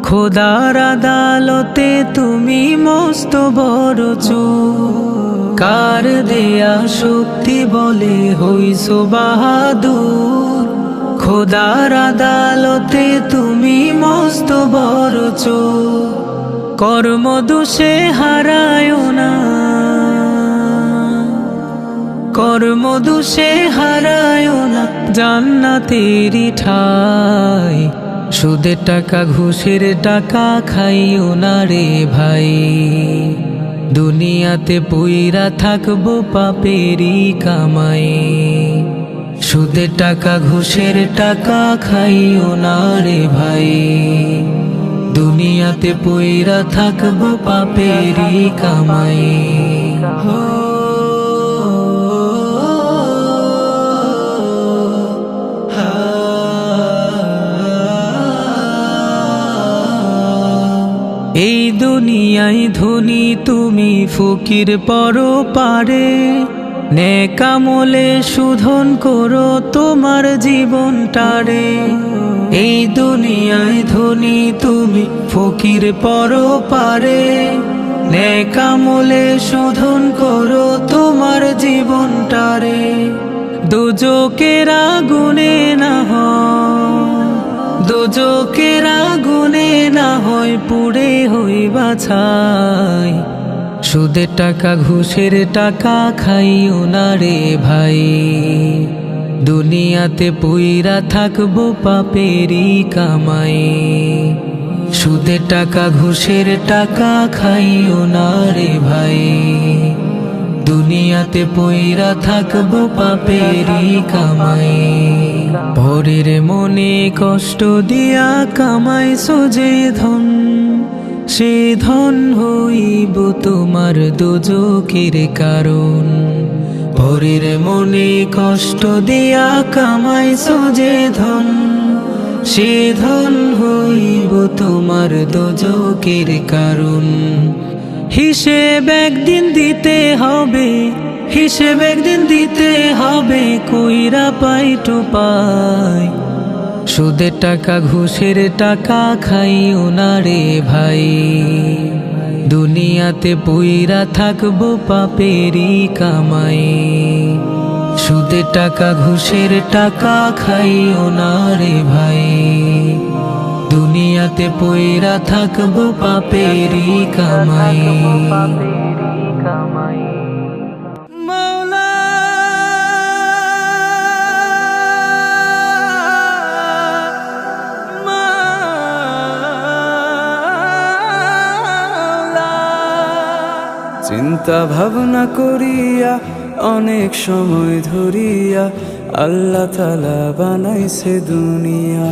খোদার আদালতে তুমি মস্ত বড় চোর। কার দেয়া শক্তি বলে হইছো বাহাদুর, খোদার আদালতে তুমি মস্ত বড় চোর। কর্ম দোষে হারায় না, কর্ম দোষে হারায় না জান্নাতেরই ঠাই। সুদের টাকা ঘুষের টাকা খাইও না রে ভাই, দুনিয়াতে পইরা থাকবো পাপেরই কামাই। সুদের টাকা ঘুষের টাকা খাইও না রে ভাই, দুনিয়াতে পইরা থাকবো পাপেরই কামাই। এই দুনিয়ায় ধনী তুমি ফকির পরপারে, নেক আমলে শোধন করো তোমার জীবনটারে। এই দুনিয়ায় ধনী তুমি ফকির পরপারে, নেক আমলে শোধন করো তোমার জীবনটারে। দোজখের আগুনে না হয়, দোজখের আগুনে না হয় পুড়ে হইবা ছাই। সুদের টাকা ঘুষের টাকা খাইও না রে ভাই, দুনিয়াতে পুইরা থাকবো পাপেরই কামাই। সুদের টাকা ঘুষের টাকা খাইও না রে ভাই, দুনিয়াতে পইরা থাকবো পাপেরই কামাই। পরের মনে কষ্ট দিয়া কামাই সোজে ধন, সে ধন হইব তোমার দোজকের কারণ। পরের মনে কষ্ট দিয়া কামাই সোজে ধন, সে ধন হইব তোমার দোজকের কারণ। হিসেব একদিন দিতে হবে, হিসেব একদিন দিতে হবে, কইরা পাই তো পাই। সুদের টাকা ঘুষের টাকা খাইও না রে ভাই, দুনিয়াতে পইরা থাকবো পাপেরই কামাই। সুদের টাকা ঘুষের টাকা খাইও না রে ভাই, দুনিয়াতে পইরা থাকবো পাপেরই কামাই। মাওলা চিন্তা ভাবনা করিয়া অনেক সময় ধরিয়া আল্লাহ তাআলা বানাইছে দুনিয়া।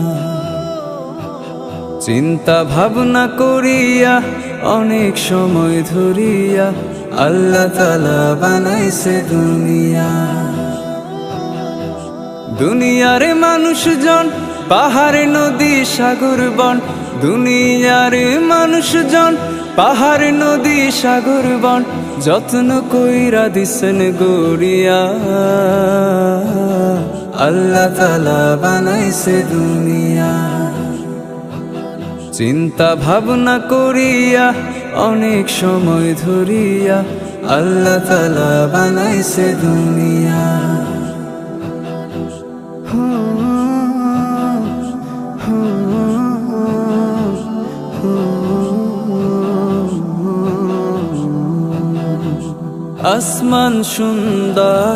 চিন্তা ভাবনা করিয়া অনেক সময় ধরিয়া আল্লাহ তাআলা বানাইছে দুনিয়া। দুনিয়ার মানুষজন পাহাড় নদী সাগর বন, দুনিয়ার মানুষজন পাহাড় নদী সাগর বন, যত্ন কইরা দিছেন গড়িয়া আল্লাহ তাআলা বানাইছে দুনিয়া। চিন্তা ভাবনা করিয়া অনেক সময় ধরিয়া আল্লাহ তাআলা বানাইছে দুনিয়া। আসমান সুন্দর,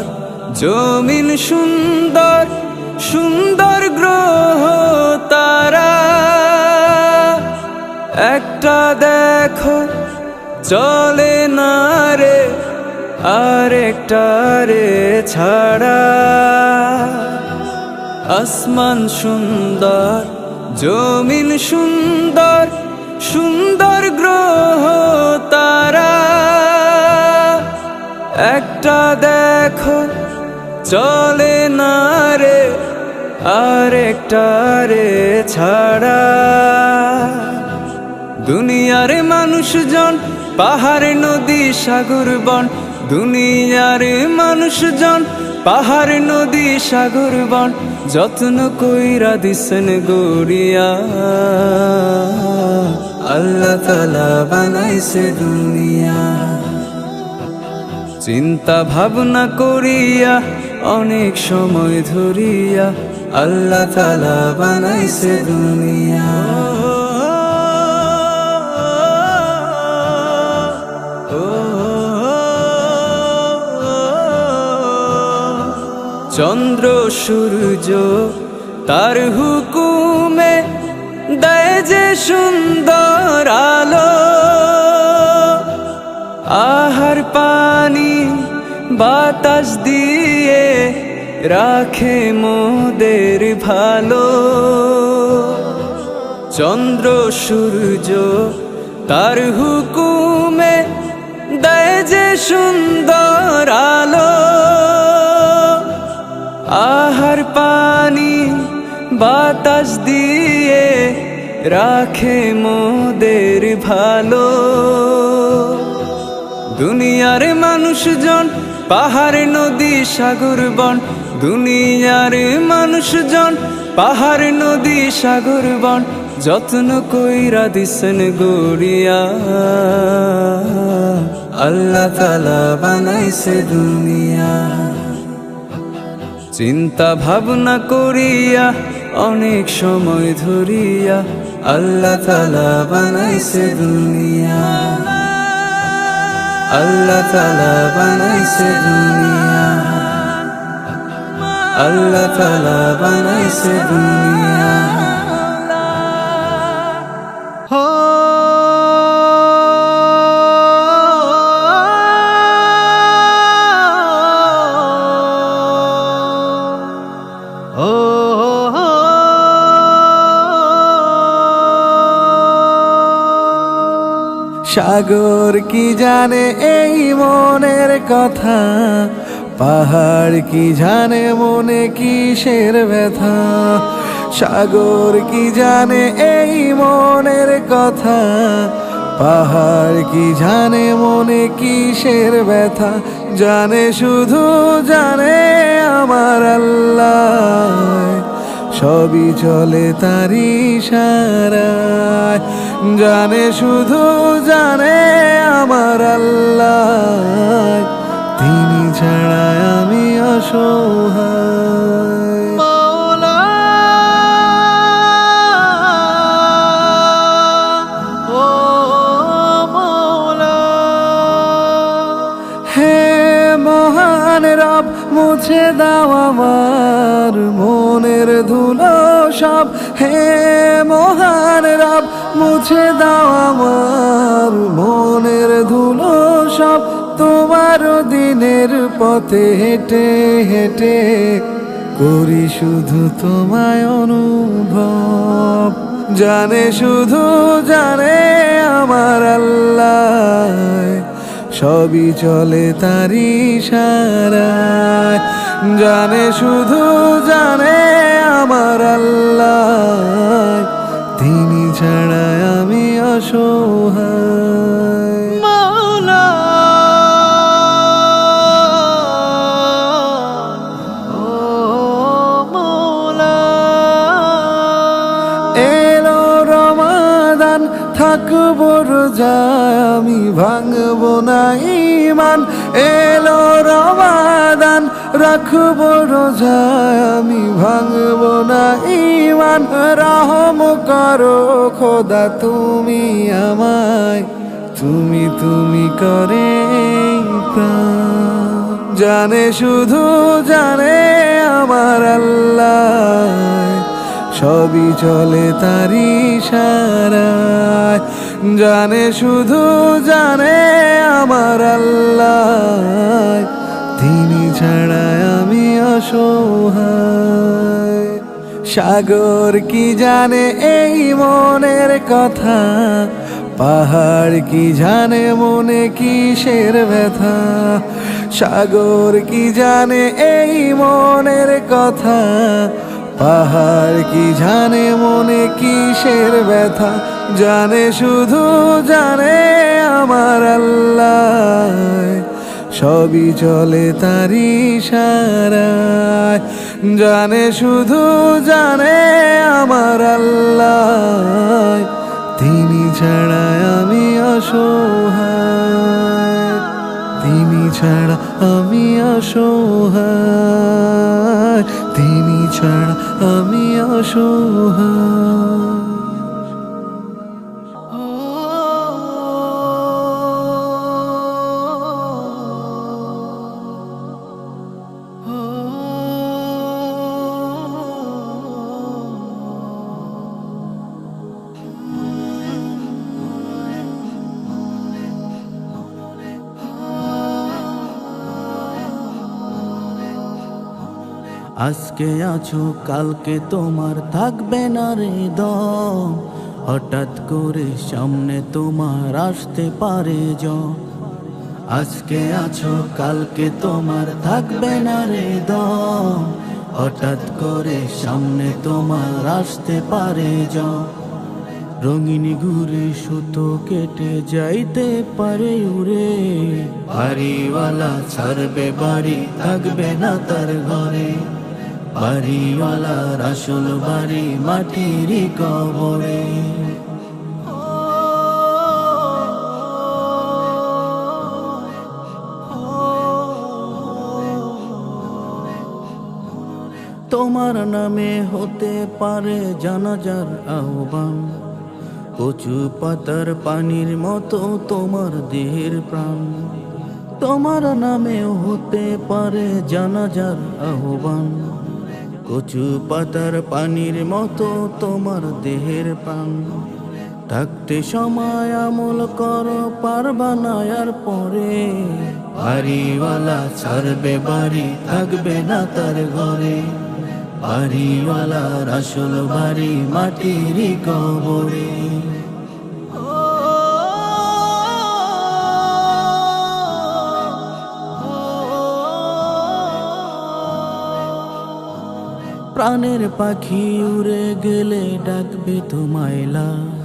জমিন সুন্দর, সুন্দর গ্রহ তারা, একটা দেখো চলে না রে আরেকটা রে ছাড়া। আসমান সুন্দর, জমিন সুন্দর, সুন্দর গ্রহ তারা, একটা দেখো চলে না রে আরেকটা রে ছাড়া। দুনিয়ার মানুষজন পাহাড় নদী সাগর বন, দুনিয়ার মানুষজন পাহাড় নদী সাগর বন, যত্ন কইরা দিছেন গড়িয়া আল্লাহ তাআলা বানাইছে দুনিয়া। চিন্তা ভাবনা করিয়া অনেক সময় ধরিয়া আল্লাহ তাআলা বানাইছে দুনিয়া। চন্দ্র সূর্য তার হুকুমে দেয় যে সুন্দর আলো, আহার পানি বাতাস দিয়ে রাখে মোদের ভালো। চন্দ্র সূর্য তার হুকুমে দেয় যে সুন্দর আলো, আহার পানি বাতাস দিয়ে রাখে মোদের ভালো। দুনিয়ার মানুষজন পাহাড় নদী সাগর বন, দুনিয়ার মানুষজন পাহাড় নদী সাগর বন, যত্ন কইরা দিছেন গড়িয়া আল্লাহ তাআলা বানাইছে দুনিয়া। চিন্তা ভাবনা করিয়া অনেক সময় ধরিয়া আল্লাহ তাআলা বানাইছে দুনিয়া। আল্লাহ তাআলা বানাইছে দুনিয়া, আল্লাহ তাআলা বানাইছে দুনিয়া। সাগর কি জানে এই মনের কথা, পাহাড় কি জানে মনে কিসের ব্যথা। সাগর কি জানে এই মনের কথা, পাহাড় কি জানে মনে কিসের ব্যথা। জানে শুধু জানে আমার আল্লাহ, সবই চলে তারি ইশারায়। জানে শুধু জানে আমার আল্লাহ, তিনি ছাড়া আমি অসহায়। মাওলা ও মাওলা, হে মহান রব মুছে দাও আমার মনের ধুলো সব। হে মহান রব মুছে দাও আমার মনের ধুলো সব। তোমার দিনের পথে হেঁটে হেঁটে করি শুধু তোমায় অনুভব। জানে শুধু জানে আমার আল্লাহ, সবই চলে তারি ইশারায়। জানে শুধু জানে আমার আল্লাহ, তিনি ছাড়া আমি অসহায়। মাওলা ও মাওলা, এলো রমাদান থাকবো রোজায় আমি ভাঙবো না ঈমান। এলো রমাদান রাখবো রোজায় আমি ভাঙবো না ঈমান। রহম করো খোদা তুমি আমায়, তুমি তুমি করে প্রাণ। জানে শুধু জানে আমার আল্লাহ, সবই চলে তারি ইশারায়। জানে শুধু জানে আমার আল্লাহ, তিনি ছাড়া আমি অসহায়। সাগর কি জানে এই মনের কথা, পাহাড় কি জানে মনে কিসের ব্যথা। সাগর কি জানে এই মনের কথা, পাহাড় কি জানে মনে কিসের ব্যথা। জানে শুধু জানে আমার আল্লাহ, সবই চলে তারি ইশারায়। জানে শুধু জানে আমার আল্লাহ, তিনি ছাড়া আমি অসহায়। তিনি ছাড়া আমি অসহায়, তিনি ছাড়া আমি অসহায়। আজকে আছো কালকে তোমার থাকবে না রে দম। হঠাৎ করে সামনে তোমার আসতে পারে জন। আজকে আছো কালকে তোমার থাকবে না রে দম। হঠাৎ করে সামনে তোমার আসতে পারে জন। রঙিন ঘুরে সুতো কেটে যাইতে পারে উড়ে। বাড়িওয়ালা ছাড়বে বাড়ি থাকবে না তার ঘরে। বাড়িওয়ালার আসল বাড়ি মাটির কবরে। তোমার নামে হতে পারে জানাজার আহ্বান। কচু পাতার পানির মতো তোমার দেহের প্রাণ, তোমার নামেও হতে পারে জানাজার আহ্বান। কচু পাতার পানির মতো তোমার দেহের প্রাণ, থাকতে সময় আমল করো পারবা না আর পরে। বাড়িওয়ালা ছাড়বে বাড়ি, থাকবে না তার ঘরে। বাড়িওয়ালার আসল বাড়ি মাটির কবরে। প্রাণের পাখি উড়ে গেলে ডাকবে তোমায় লাশ,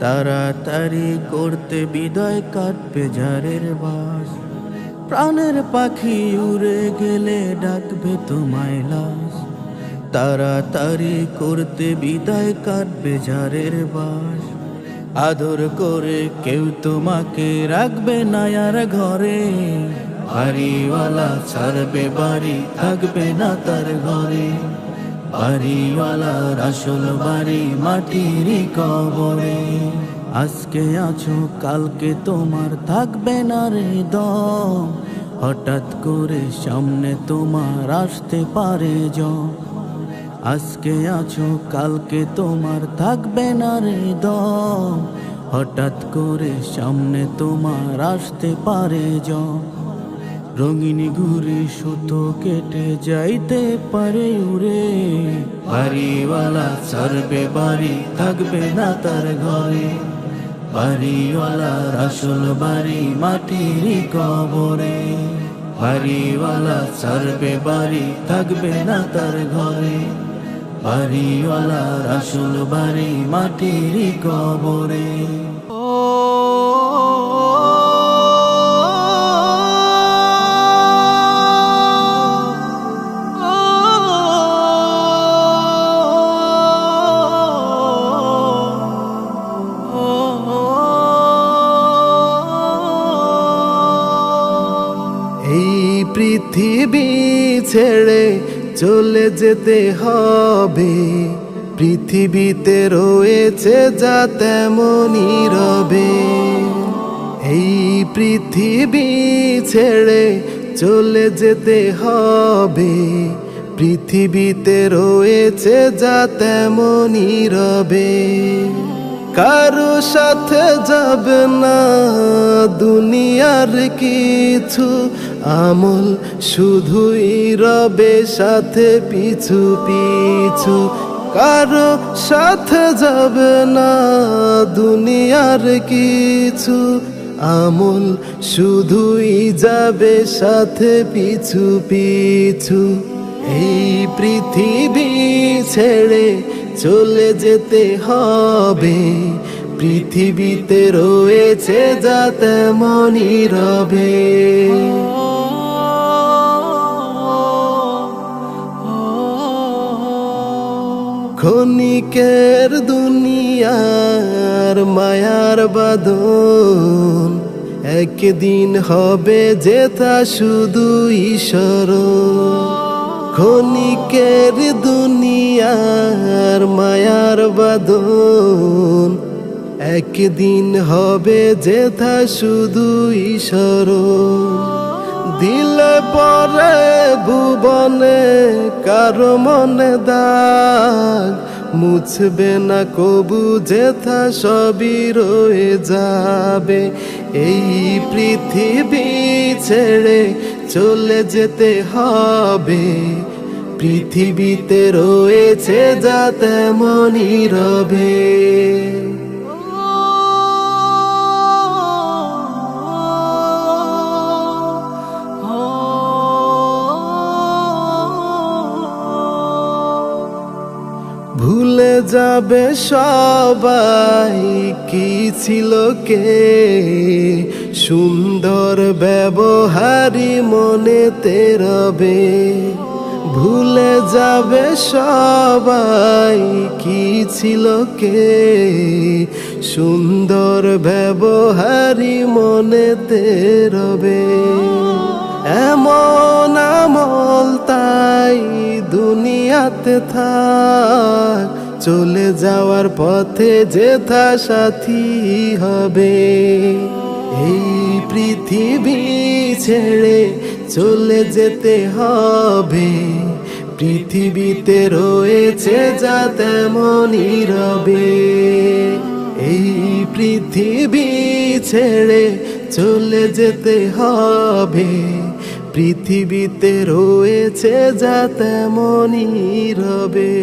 তাড়াতাড়ি করতে বিদায় কাটবে ঝাড়ের বাস। প্রাণের পাখি উড়ে গেলে ডাকবে তোমায় লাশ, তাড়াতাড়ি করতে বিদায় কাটবে ঝাড়ের বাস। আদর করে কেউ তোমাকে রাখবে না আর ঘরে। বাড়িওয়ালা ছাড়বে বাড়ি, থাকবে না তার ঘরে। বাড়িওয়ালার আসল বাড়ি মাটির কবরে। আজকে আছো কালকে তোমার থাকবে না রে দম, হঠাৎ করে সামনে তোমার আসতে পারে জন। আজকে আছো কালকে তোমার থাকবে না রে দম, হঠাৎ করে সামনে তোমার আসতে পারে জন। রঙিন ঘুরে সুতো কেটে যাইতে পারে উড়ে। বাড়িওয়ালা ছাড়বে বাড়ি, থাকবে না তার ঘরে। বাড়িওয়ালার আসল বাড়ি মাটির কবরে। বাড়িওয়ালা ছাড়বে বাড়ি, থাকবে না তার ঘরে। বাড়িওয়ালার আসল বাড়ি মাটির কবরে। এই পৃথিবী ছেড়ে চলে যেতে হবে, পৃথিবীতে রয়েছে যা তেমনই রবে। এই পৃথিবী ছেড়ে চলে যেতে হবে, পৃথিবীতে রয়েছে যা তেমনই রবে। কারো সাথে যাবে না দুনিয়ার কিছু, আমল শুধুই রবে সাথে পিছু পিছু। কারো সাথে যাবে না দুনিয়ার কিছু, আমল শুধুই যাবে সাথে পিছু পিছু। এই পৃথিবী ছেড়ে চলে যেতে হবে, পৃথিবীতে রয়েছে যা তেমনই রবে। ক্ষণিকের দুনিয়ার মায়ার বাঁধন, একদিন হবে যেথা শুধু ঈশ্বর। ক্ষণিকের দুনিয়ার মায়ার বাঁধন, একদিন হবে যেথা শুধু ঈশ্বর। দিলে পরে ভুবনে কারো মনে দাগ, মুছবে না কবু যেথা সবই রয়ে যাবে। এই পৃথিবী ছেড়ে চলে যেতে হবে, পৃথিবীতে রয়েছে যা তেমনই রবে। ভুলে যাবে সবাই কি ছিল কে, সুন্দর ব্যবহারই মনেতে রবে। ভুলে যাবে সবাই কি ছিল কে, সুন্দর ব্যবহারই মনেতে রবে। এমন আমল তাই দুনিয়াতে থাক, চলে যাওয়ার পথে যেথা সাথী হবে। এই পৃথিবী ছেড়ে চলে যেতে হবে, পৃথিবীতে রয়েছে যা তেমনই রবে। এই পৃথিবী ছেড়ে চলে যেতে হবে, পৃথিবীতে রয়েছে যা তেমনই রবে।